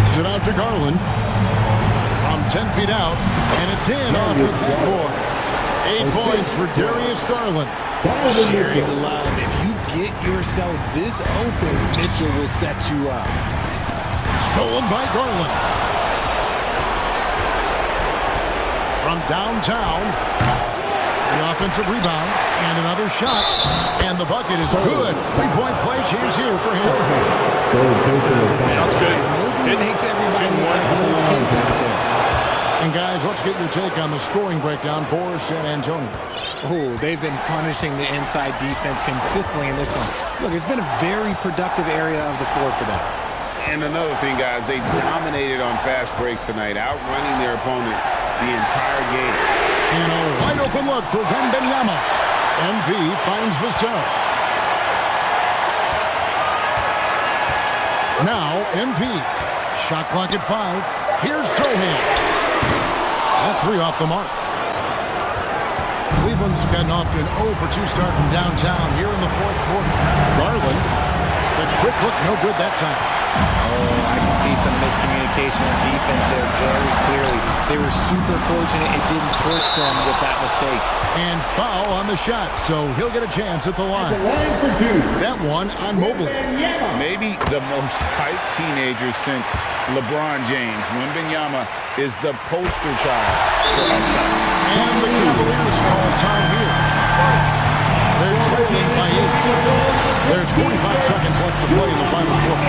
Kicks it out to Garland. From 10 feet out, and it's in off the backboard. 8 points for Darius Garland. Sharing love. If you get yourself this open, Mitchell will set you up. Stolen by Garland. From downtown, the offensive rebound, and another shot, and the bucket is good. 3-point play chance here for him. That's good. It makes everybody And guys, let's get your take on the scoring breakdown for San Antonio. Oh, they've been punishing the inside defense consistently in this one. Look, it's been a very productive area of the floor for them. And another thing, guys, they dominated on fast breaks tonight, outrunning their opponent the entire game. And a wide open look for Wembanyama. MP finds Vassell. Now MP. Shot clock at 5. Here's Sohan. That 3 off the mark. Cleveland's gotten off to an 0 for 2 start from downtown here in the 4th quarter. Garland, the quick look, no good that time. Oh, I can see some miscommunication on defense there very clearly. They were super fortunate it didn't torch them with that mistake. And foul on the shot, so he'll get a chance at the line. For 2. That one on Mobley. Maybe the most hyped teenager since LeBron James. Wembanyama is the poster child for upside. And the Cavaliers call time here. They're trailing by 8. There's 45 seconds left to play in the final quarter.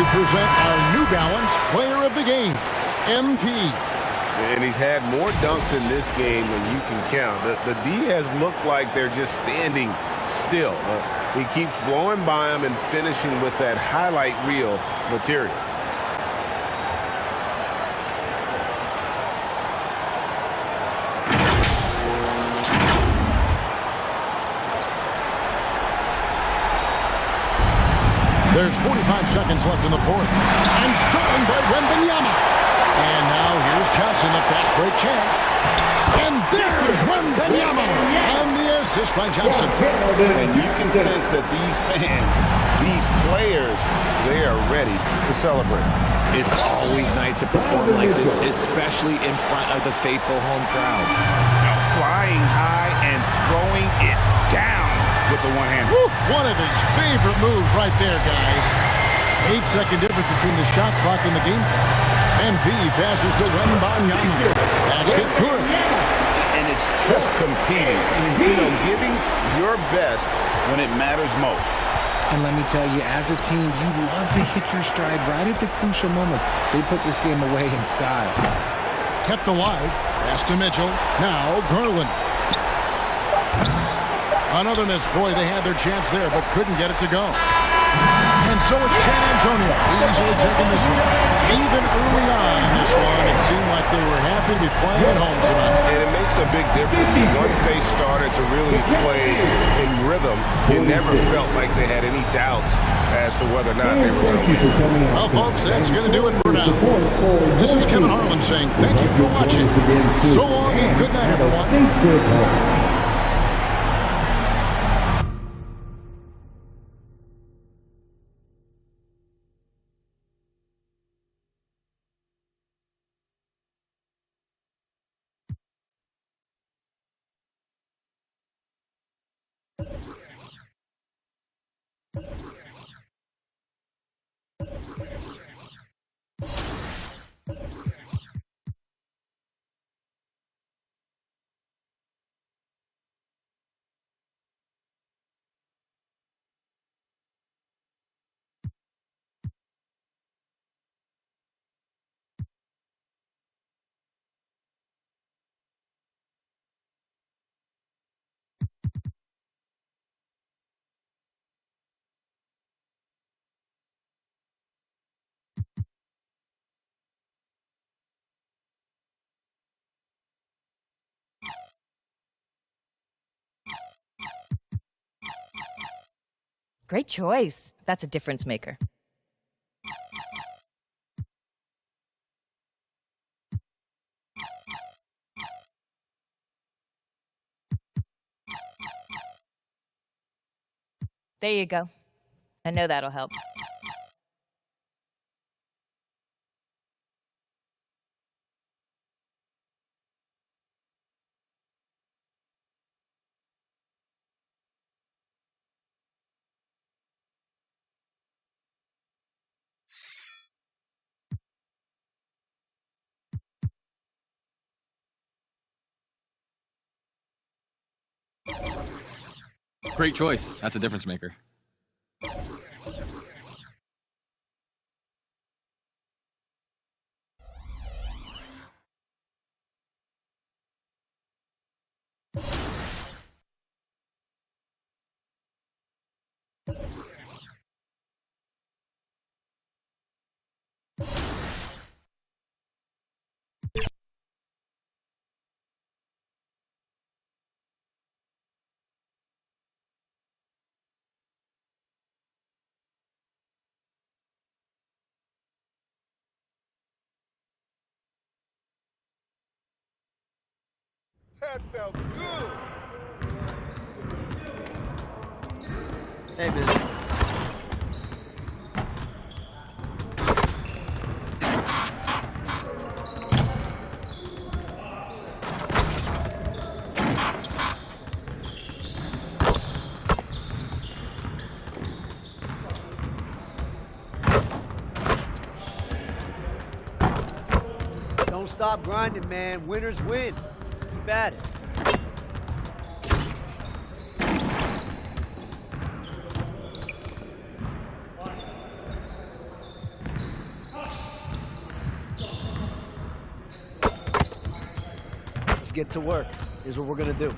Present our New Balance Player of the Game, MP. And he's had more dunks in this game than you can count. The D has looked like they're just standing still. He keeps blowing by them and finishing with that highlight reel material. There's 45 seconds left in the 4th. And stolen by Wembanyama. And now here's Johnson, the fast break chance. And there's Wembanyama. And the assist by Johnson. And you can sense that these fans, these players, they are ready to celebrate. It's always nice to perform like this, especially in front of the faithful home crowd. Now flying high and throwing it down with the one hand. One of his favorite moves right there, guys. 8-second difference between the shot clock and the game clock. MP passes to Wembanyama. Basket good. And it's just competing. You know, giving your best when it matters most. And let me tell you, as a team, you love to hit your stride right at the crucial moments. They put this game away in style. Kept alive. Pass to Mitchell. Now Garland. Another miss. Boy, they had their chance there, but couldn't get it to go. And so it's San Antonio easily taking this one. Even early on in this one, it seemed like they were happy to be playing at home tonight. And it makes a big difference. Once they started to really play in rhythm, it never felt like they had any doubts as to whether or not they were going to win. Well, folks, that's going to do it for now. This is Kevin Harlan saying thank you for watching. So long and good night, everyone. Great choice. That's a difference maker. There you go. I know that'll help. Great choice. That's a difference maker. That felt good. Hey, man. Don't stop grinding, man. Winners win. Keep at it. Let's get to work. Here's what we're gonna do.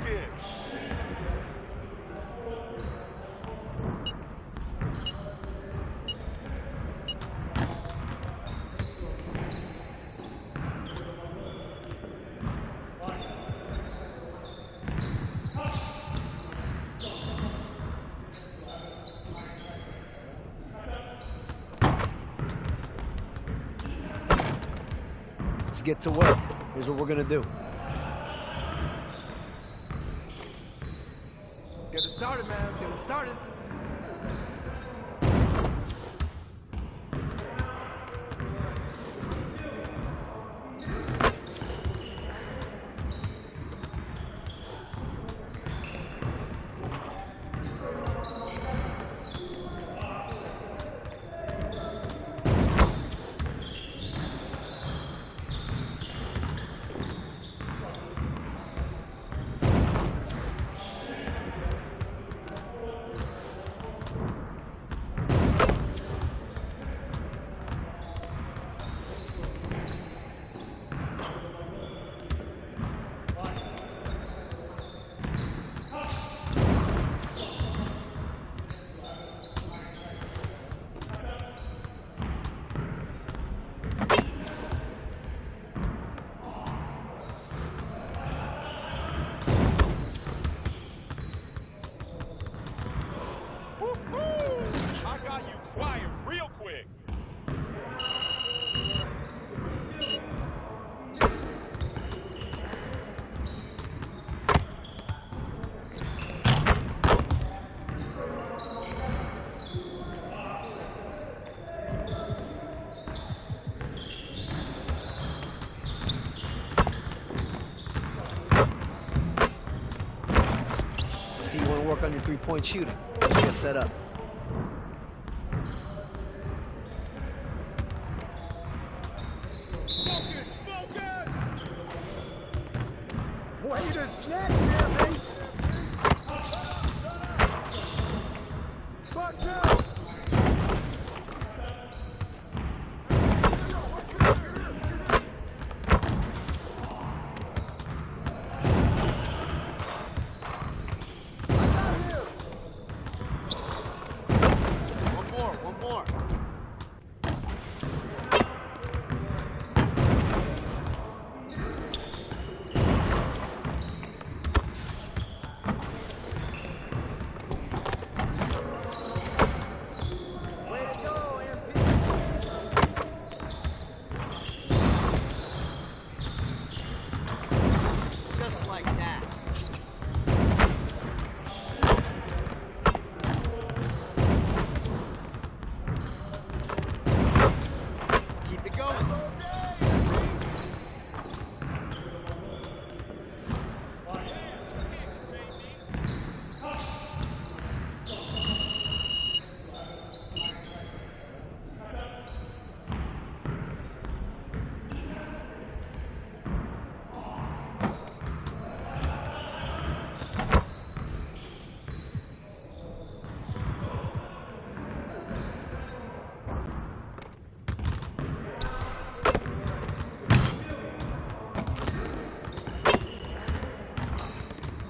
again. Let's get to work. Here's what we're gonna do. Get it started, man. Let's get it started. I got you quiet real quick. See, you want to work on your three-point shooting. Let's get set up. Focus, focus! Way to snatch there, mate. Watch out! One more. Way to go, MP. Just like that. Keep it going.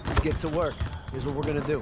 Let's get to work. Here's what we're gonna do.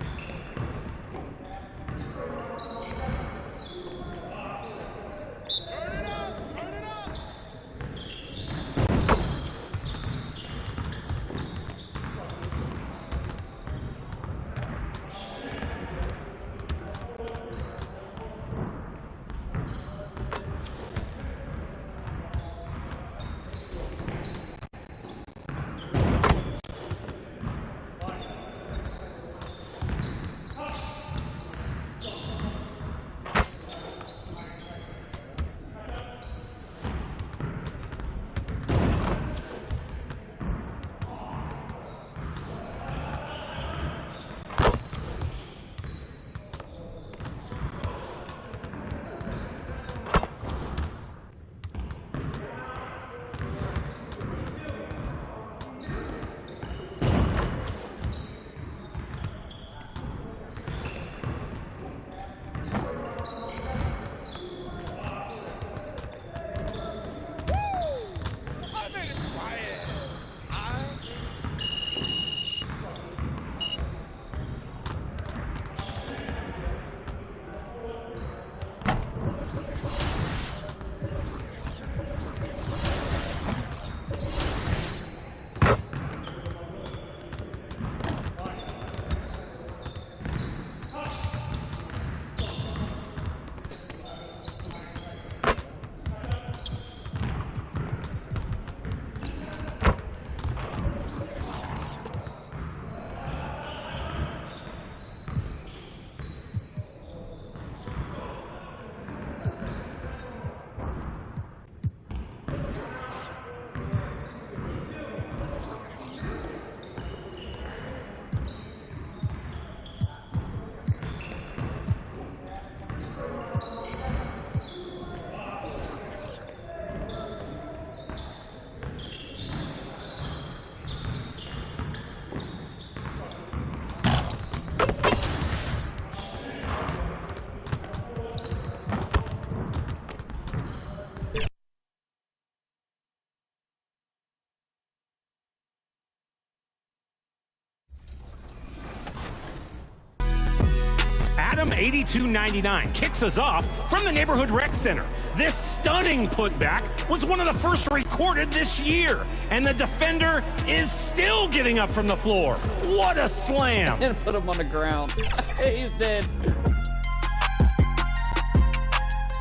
MB2K24 kicks us off from the neighborhood rec center. This stunning putback was one of the first recorded this year, and the defender is still getting up from the floor. What a slam! And put him on the ground. He's dead.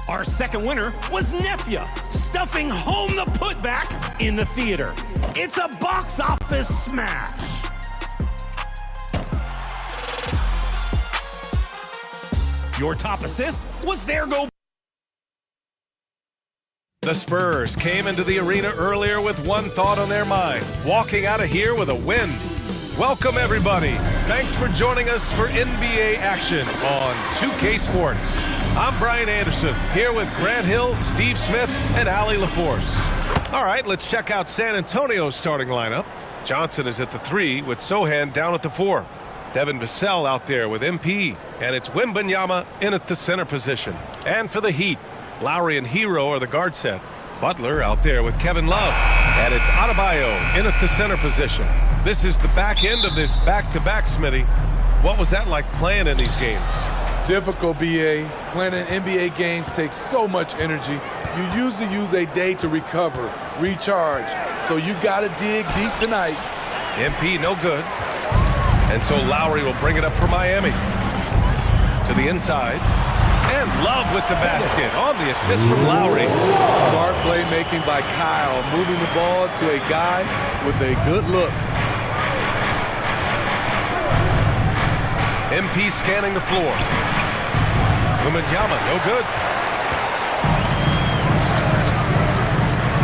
Our second winner was Nefya, stuffing home the putback in the theater. It's a box office smash. Your top assist was There Go. The Spurs came into the arena earlier with one thought on their mind, walking out of here with a win. Welcome, everybody. Thanks for joining us for NBA action on 2K Sports. I'm Brian Anderson, here with Grant Hill, Steve Smith, and Allie LaForce. All right, let's check out San Antonio's starting lineup. Johnson is at the 3 with Sohan down at the 4. Devin Vassell out there with MP, and it's Wembanyama in at the center position. And for the Heat, Lowry and Hero are the guard set. Butler out there with Kevin Love, and it's Adebayo in at the center position. This is the back end of this back-to-back, Smitty. What was that like playing in these games? Difficult, BA. Playing in NBA games takes so much energy. You usually use a day to recover, recharge. So you got to dig deep tonight. MP no good. And so Lowry will bring it up for Miami. To the inside. And Love with the basket on the assist from Lowry. Smart playmaking by Kyle, moving the ball to a guy with a good look. MP scanning the floor. Wembanyama, no good.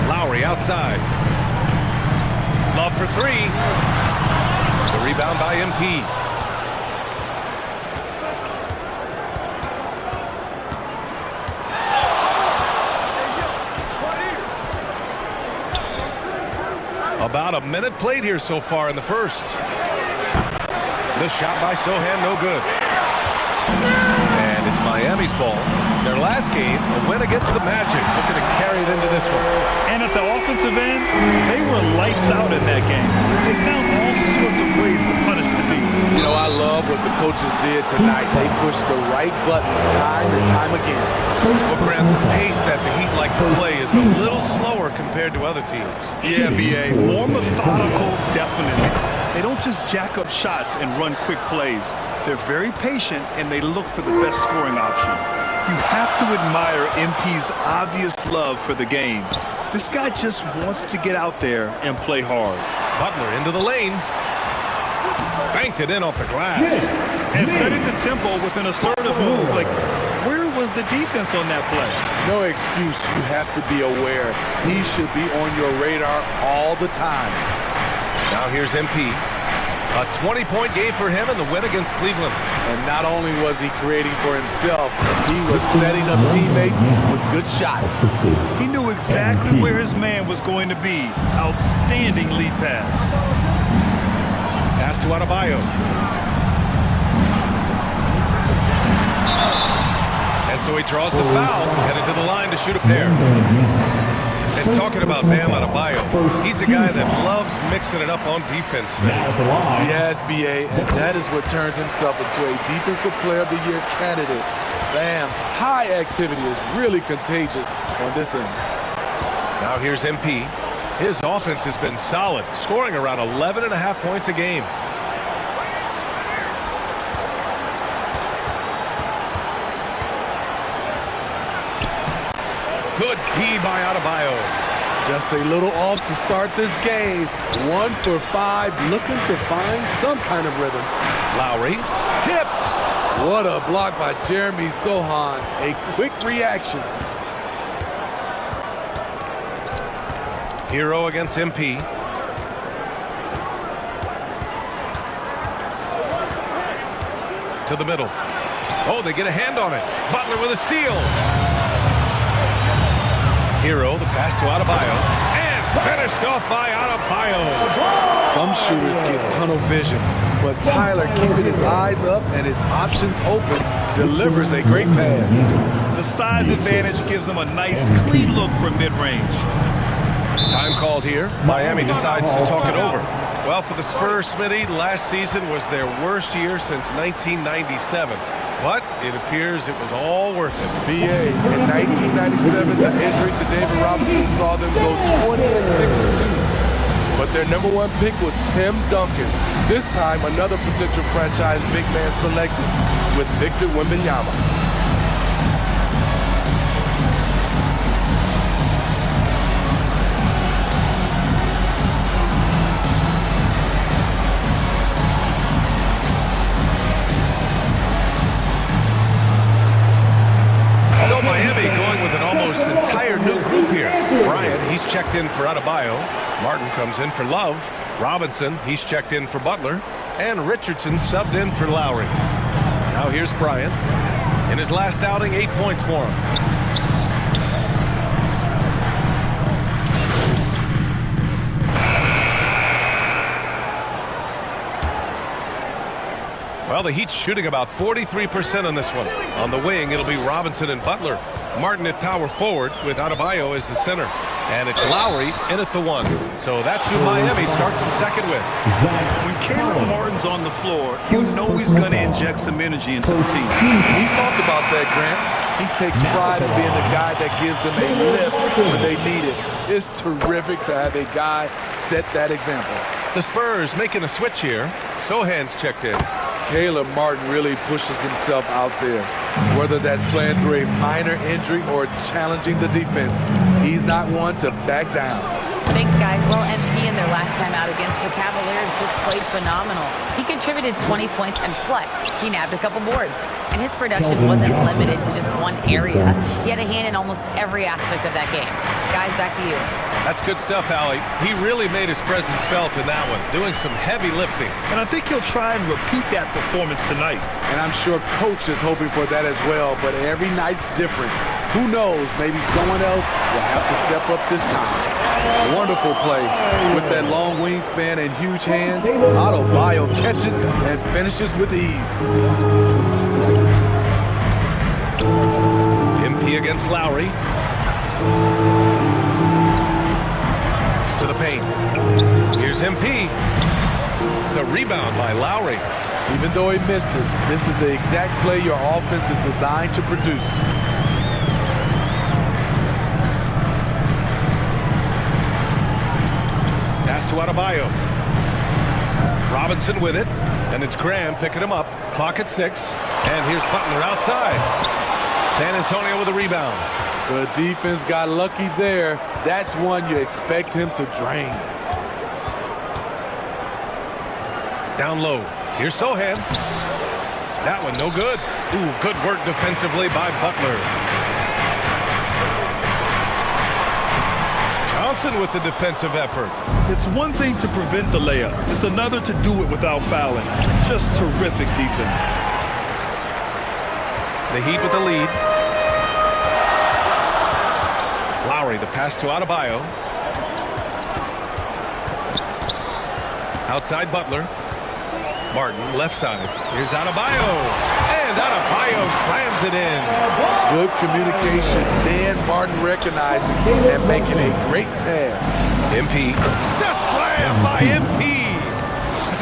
Lowry outside. Love for 3. The rebound by MP. About a minute played here so far in the first. The shot by Sohan, no good. And it's Miami's ball. Their last game, a win against the Magic. Looking to carry it into this one. And at the offensive end, they were lights out in that game. They found all sorts of ways to punish the D. You know, I love what the coaches did tonight. They pushed the right buttons time and time again. Well, Grant, the pace that the Heat like to play is a little slower compared to other teams. Yeah, BA. More methodical, definitely. They don't just jack up shots and run quick plays. They're very patient, and they look for the best scoring option. You have to admire MP's obvious love for the game. This guy just wants to get out there and play hard. Butler into the lane. Banked it in off the glass. And setting the tempo with an assertive move. Like, where was the defense on that play? No excuse. You have to be aware. He should be on your radar all the time. Now here's MP. A 20-point game for him in the win against Cleveland. And not only was he creating for himself, he was setting up teammates with good shots. He knew exactly where his man was going to be. Outstanding lead pass. Pass to Adebayo. And so he draws the foul, headed to the line to shoot a pair. And talking about Bam Adebayo, he's a guy that loves mixing it up on defense. Yes, BA, and that is what turned himself into a Defensive Player of the Year candidate. Bam's high activity is really contagious on this end. Now here's MP. His offense has been solid, scoring around 11.5 points a game. Good D by Adebayo. Just a little off to start this game. 1 for 5, looking to find some kind of rhythm. Lowry tipped. What a block by Jeremy Sohan. A quick reaction. Hero against MP. To the middle. Oh, they get a hand on it. Butler with a steal. Hero, the pass to Adebayo. And finished off by Adebayo. Some shooters get tunnel vision, but Tyler, keeping his eyes up and his options open, delivers a great pass. The size advantage gives them a nice, clean look from mid-range. Time called here. Miami decides to talk it over. Well, for the Spurs, Smitty, last season was their worst year since 1997. but it appears it was all worth it. BA, in 1997, the injury to David Robinson saw them go 20-6-2. But their number one pick was Tim Duncan. This time, another potential franchise big man selected with Victor Wembanyama. So Miami going with an almost entire new group here. Bryant, he's checked in for Adebayo. Martin comes in for Love. Robinson, he's checked in for Butler. And Richardson subbed in for Lowry. Now here's Bryant. In his last outing, 8 points for him. Well, the Heat's shooting about 43% on this one. On the wing, it'll be Robinson and Butler. Martin at power forward with Adebayo as the center. And it's Lowry in at the 1. So that's who Miami starts the second with. When Caleb Martin's on the floor, you know he's going to inject some energy into the team. He's talked about that, Grant. He takes pride in being the guy that gives them a lift when they need it. It's terrific to have a guy set that example. The Spurs making a switch here. Sohan's checked in. Caleb Martin really pushes himself out there, whether that's playing through a minor injury or challenging the defense. He's not one to back down. Thanks, guys. Well, MP in their last time out against the Cavaliers just played phenomenal. He contributed 20 points, and plus, he nabbed a couple boards. And his production wasn't limited to just one area. He had a hand in almost every aspect of that game. Guys, back to you. That's good stuff, Allie. He really made his presence felt in that one, doing some heavy lifting. And I think he'll try and repeat that performance tonight. And I'm sure Coach is hoping for that as well, but every night's different. Who knows, maybe someone else will have to step up this time. Wonderful play with that long wingspan and huge hands. Adebayo catches and finishes with ease. MP against Lowry. To the paint. Here's MP. The rebound by Lowry. Even though he missed it, this is the exact play your offense is designed to produce. Pass to Adebayo. Robinson with it, and it's Graham picking him up. Clock at 6, and here's Butler outside. San Antonio with a rebound. The defense got lucky there. That's one you expect him to drain. Down low. Here's Sohan. That one no good. Ooh, good work defensively by Butler. Johnson with the defensive effort. It's one thing to prevent the layup. It's another to do it without fouling. Just terrific defense. The Heat with the lead. Lowry, the pass to Adebayo. Outside Butler. Martin, left side. Here's Adebayo. And Adebayo slams it in. Good communication. Then Martin recognizing and making a great pass. MP. The slam by MP.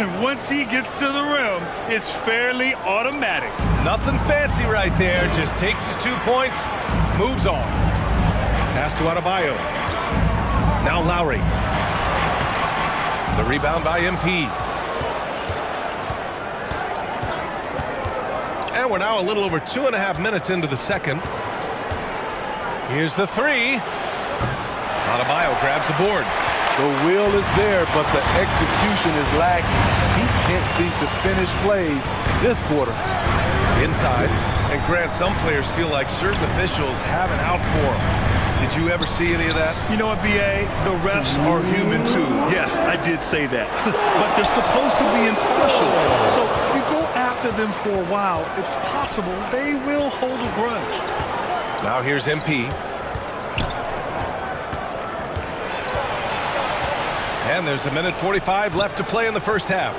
And once he gets to the rim, it's fairly automatic. Nothing fancy right there. Just takes his 2 points, moves on. Pass to Adebayo. Now Lowry. The rebound by MP. And we're now a little over 2.5 minutes into the second. Here's the 3. Adebayo grabs the board. The will is there, but the execution is lacking. He can't seem to finish plays this quarter. Inside. And Grant, some players feel like certain officials have an out for them. Did you ever see any of that? You know what, BA? The refs are human too. Yes, I did say that. But they're supposed to be impartial. So you go after them for a while, it's possible they will hold a grudge. Now here's MP. And there's 1:45 left to play in the first half.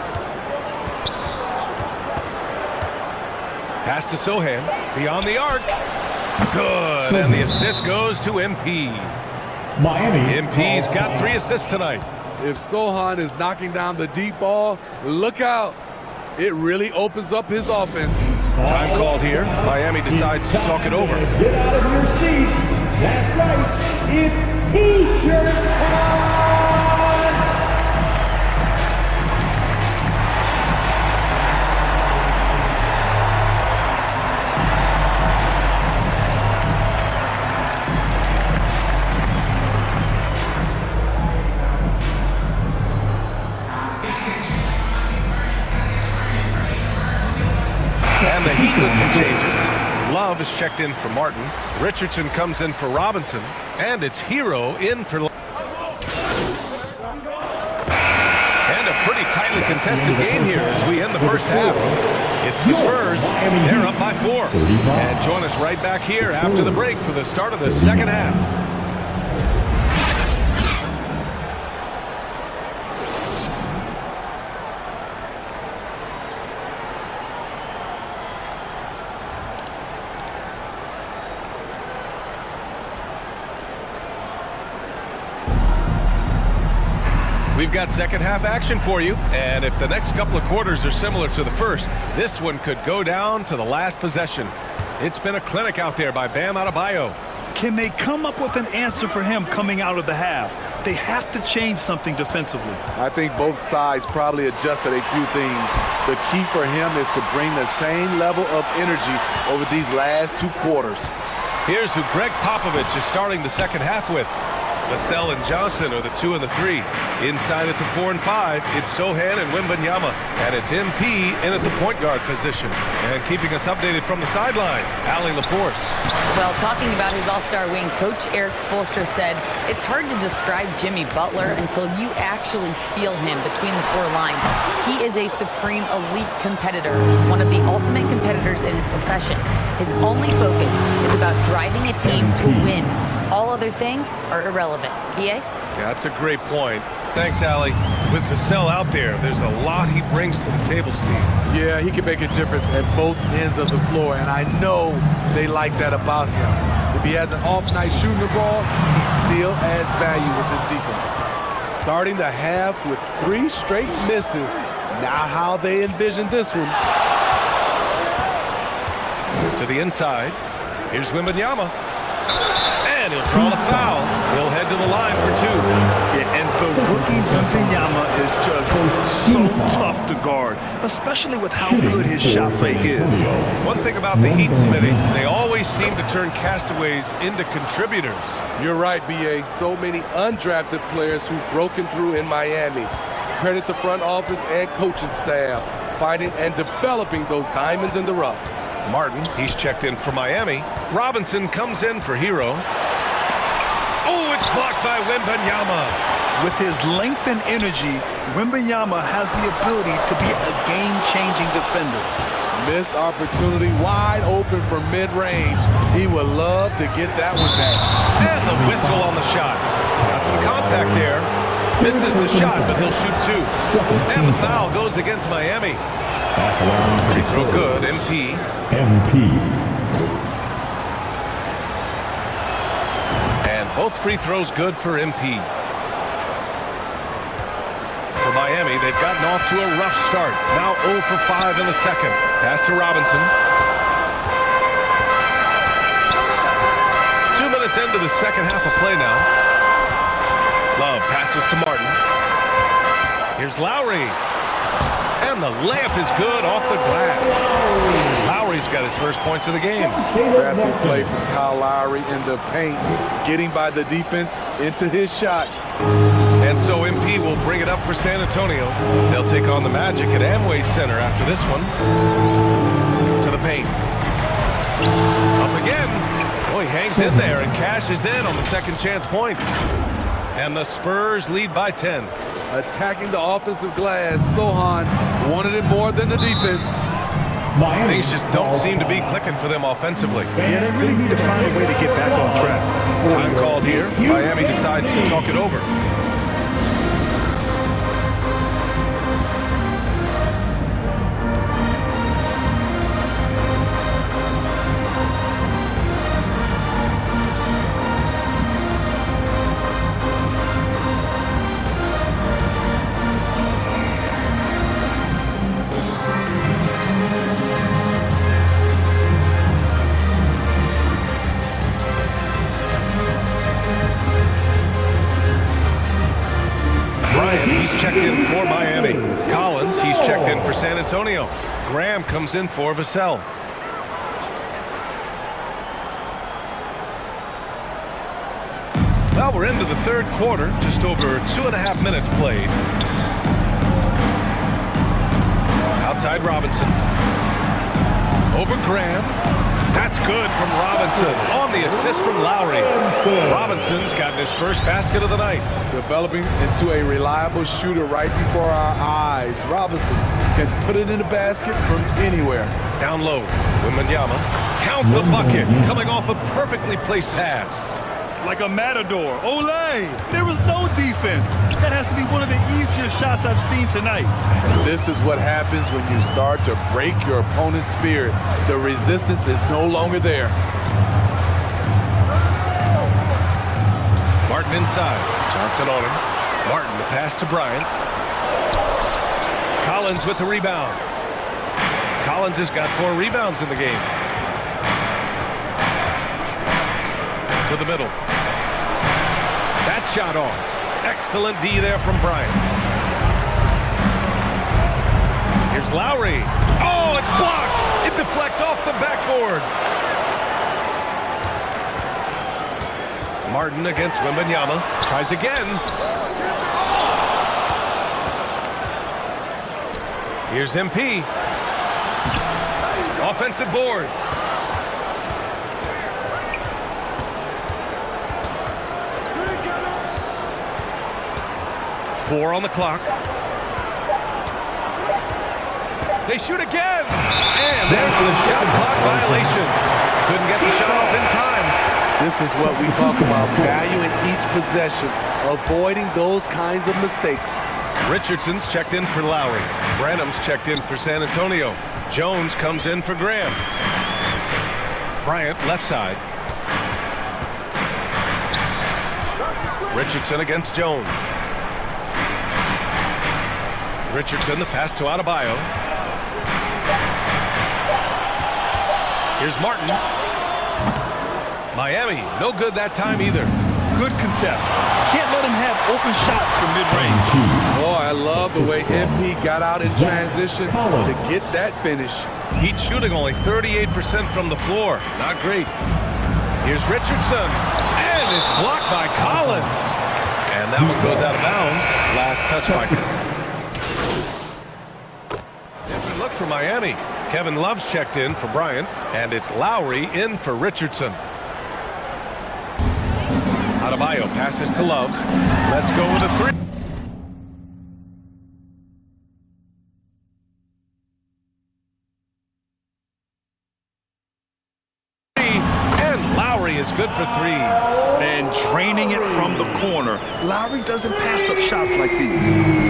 Pass to Sohan. Beyond the arc. Good. And the assist goes to MP. MP's got 3 assists tonight. If Sohan is knocking down the deep ball, look out. It really opens up his offense. Time called here. Miami decides to talk it over. Get out of your seats. That's right. It's T-shirt time. And the Heat with some changes. Love is checked in for Martin. Richardson comes in for Robinson. And it's Hero in for... And a pretty tightly contested game here as we end the first half. It's the Spurs. They're up by 4. And join us right back here after the break for the start of the second half. We've got second half action for you, and if the next couple of quarters are similar to the first, this one could go down to the last possession. It's been a clinic out there by Bam Adebayo. Can they come up with an answer for him coming out of the half? They have to change something defensively. I think both sides probably adjusted a few things. The key for him is to bring the same level of energy over these last 2 quarters. Here's who Greg Popovich is starting the second half with. Vassell and Johnson are the 2 and the 3. Inside at the 4 and 5, it's Sohan and Wembanyama. And it's MP in at the point guard position. And keeping us updated from the sideline, Allie LaForce. Well, talking about his all-star wing, Coach Eric Spoelstra said, it's hard to describe Jimmy Butler until you actually feel him between the 4 lines. He is a supreme elite competitor, one of the ultimate competitors in his profession. His only focus is about driving a team to win. All other things are irrelevant. BA? Yeah, that's a great point. Thanks, Allie. With Vassell out there, there's a lot he brings to the table, Steve. Yeah, he can make a difference at both ends of the floor, and I know they like that about him. If he has an off night shooting the ball, he still adds value with his defense. Starting the half with 3 straight misses. Not how they envisioned this one. To the inside. Here's Wembanyama. And he'll draw the foul. He'll head to the line for 2. Yeah, and the rookie Wembanyama is just so tough to guard, especially with how good his shot fake is. One thing about the Heat, Smitty, they always seem to turn castaways into contributors. You're right, B.A. So many undrafted players who've broken through in Miami. Credit the front office and coaching staff, finding and developing those diamonds in the rough. Martin, he's checked in for Miami. Robinson comes in for Hero. Oh, it's blocked by Wembanyama. With his length and energy, Wembanyama has the ability to be a game-changing defender. Missed opportunity, wide open for mid-range. He would love to get that one back. And the whistle on the shot. Got some contact there. Misses the shot, but he'll shoot 2. And the foul goes against Miami. Free throw good, MP. And both free throws good for MP. For Miami, they've gotten off to a rough start. Now 0 for 5 in the second. Pass to Robinson. 2 minutes into the second half of play now. Love passes to Martin. Here's Lowry. And the layup is good off the glass. Lowry's got his first points of the game. Crafty play from Kyle Lowry in the paint, getting by the defense into his shot. And so MP will bring it up for San Antonio. They'll take on the Magic at Amway Center after this one. To the paint. Up again. Oh, he hangs in there and cashes in on the second chance points. And the Spurs lead by 10. Attacking the offensive glass, Sohan wanted it more than the defense. Things just don't seem to be clicking for them offensively. Yeah, they really need to find a way to get back on track. Time called here. Miami decides to talk it over. for San Antonio. Graham comes in for Vassell. Well, we're into the third quarter, just over 2.5 minutes played. Outside Robinson. Over Graham. That's good from Robinson on the assist from Lowry. Robinson's gotten his first basket of the night. Developing into a reliable shooter right before our eyes. Robinson can put it in the basket from anywhere. Down low, Wembanyama. Count the bucket, coming off a perfectly placed pass. Like a matador. Olay! There was no defense. That has to be one of the easier shots I've seen tonight. And this is what happens when you start to break your opponent's spirit. The resistance is no longer there. Martin inside. Johnson on him. Martin the pass to Bryant. Collins with the rebound. Collins has got 4 rebounds in the game. To the middle. That shot off. Excellent D there from Bryant. Here's Lowry. Oh, it's blocked. It deflects off the backboard. Martin against Wembanyama. Tries again. Here's MP. Offensive board. Four on the clock. They shoot again. And there's the shot clock violation. Couldn't get the shot off in time. This is what we talk about, valuing each possession, avoiding those kinds of mistakes. Richardson's checked in for Lowry. Branham's checked in for San Antonio. Jones comes in for Graham. Bryant left side. Richardson against Jones. Richardson, the pass to Adebayo. Here's Martin. Miami, no good that time either. Good contest. Can't let him have open shots from mid-range. Oh, I love the way MP got out in transition to get that finish. Heat shooting only 38% from the floor. Not great. Here's Richardson. And it's blocked by Collins. And that one goes out of bounds. Last touch by different look for Miami. Kevin Love's checked in for Bryant, and it's Lowry in for Richardson. Adebayo passes to Love. Let's go with a 3. And Lowry is good for 3. And draining it from the corner. Lowry doesn't pass up shots like these.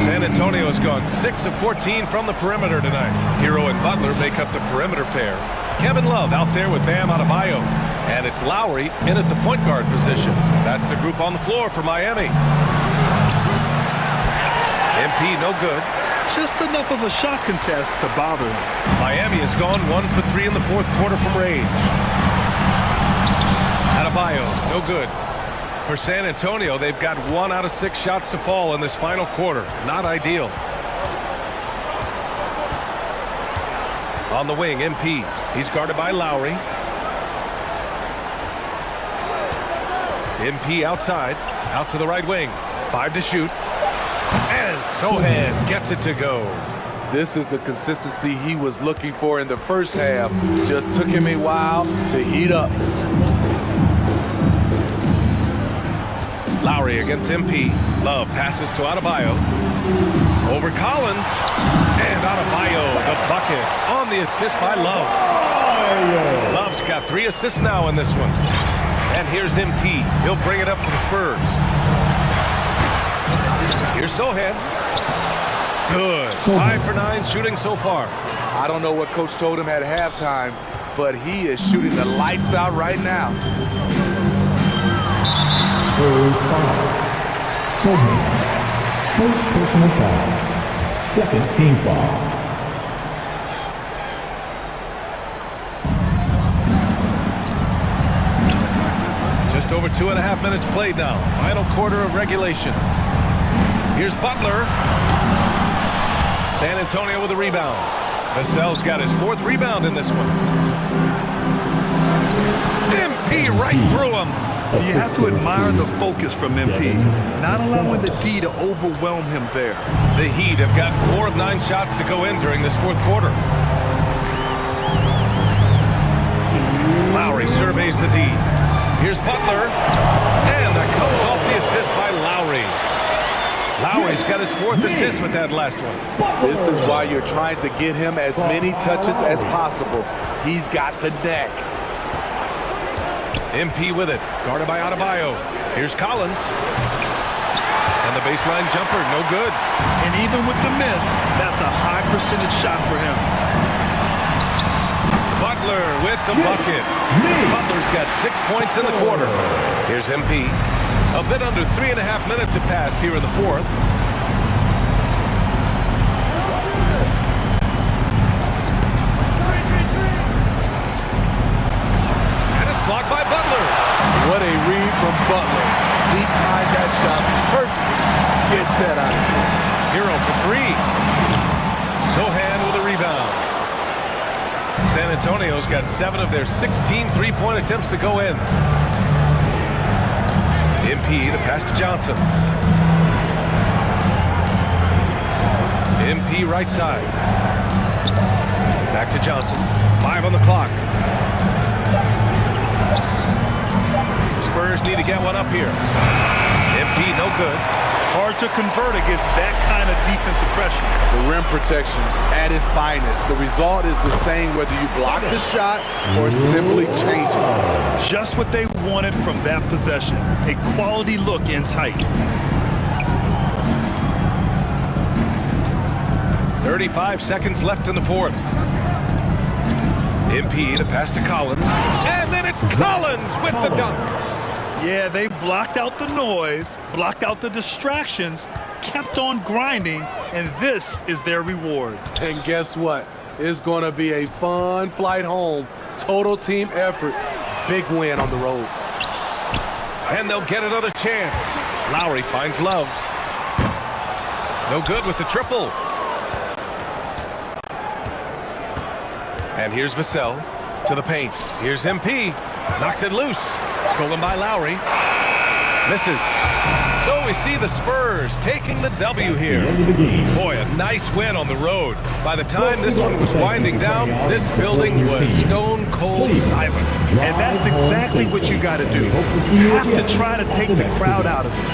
San Antonio has gone 6 of 14 from the perimeter tonight. Hero and Butler make up the perimeter pair. Kevin Love out there with Bam Adebayo. And it's Lowry in at the point guard position. That's the group on the floor for Miami. MP no good. Just enough of a shot contest to bother him. Miami has gone 1 for 3 in the fourth quarter from range. Adebayo, no good. For San Antonio, they've got 1 out of 6 shots to fall in this final quarter. Not ideal. On the wing, MP. He's guarded by Lowry. MP outside, out to the right wing. 5 to shoot. And Sohan gets it to go. This is the consistency he was looking for in the first half. Just took him a while to heat up. Lowry against MP. Love passes to Adebayo. Over Collins. And Adebayo, the bucket on the assist by Love. Love's got 3 assists now in this one. And here's MP. He'll bring it up for the Spurs. Here's Sohan. Good. 5 for 9 shooting so far. I don't know what coach told him at halftime, but he is shooting the lights out right now. Spurs foul. Sohan. First personal foul. Second team foul. Just over 2.5 minutes played now. Final quarter of regulation. Here's Butler. San Antonio with a rebound. Vassell's got his 4th rebound in this one. MP right through him. You have to admire the focus from MP, not allowing the D to overwhelm him there. The Heat have gotten 4 of 9 shots to go in during this 4th quarter. Lowry surveys the D. Here's Butler, and that comes off the assist by Lowry. Lowry's got his 4th assist with that last one. This is why you're trying to get him as many touches as possible. He's got the neck. MP with it, guarded by Adebayo. Here's Collins. And the baseline jumper, no good. And even with the miss, that's a high percentage shot for him. Butler with the bucket. Butler's got 6 points in the quarter. Here's MP. A bit under 3.5 minutes have passed here in the 4th. And it's blocked by Butler. What a read from Butler. He timed that shot perfectly. Get that out of here. Hero for 3. Sohan with a rebound. San Antonio's got 7 of their 16 3-point attempts to go in. MP, the pass to Johnson. MP right side. Back to Johnson. 5 on the clock. Spurs need to get one up here. MP no good. Hard to convert against that kind of defensive pressure. The rim protection at its finest. The result is the same whether you block the shot or simply change it. Just what they wanted from that possession. A quality look in tight. 35 seconds left in the 4th. MP, the pass to Collins. And then it's Collins with the dunk. Yeah, they blocked out the noise, blocked out the distractions, kept on grinding, and this is their reward. And guess what? It's going to be a fun flight home. Total team effort. Big win on the road. And they'll get another chance. Lowry finds Love. No good with the triple. And here's Vassell to the paint. Here's MP. Knocks it loose. Stolen by Lowry. Misses. So we see the Spurs taking the W here. Boy, a nice win on the road. By the time this one was winding down, this building was stone cold silent. And that's exactly what you got to do. You have to try to take the crowd out of it.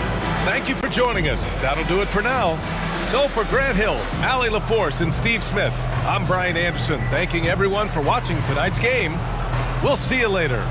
Thank you for joining us. That'll do it for now. So for Grant Hill, Allie LaForce, and Steve Smith, I'm Brian Anderson, thanking everyone for watching tonight's game. We'll see you later.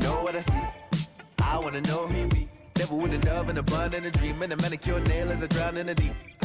Know what I see? I wanna know who we. Never with a dove and a bun and a dream and a manicure nail as I drown in the deep.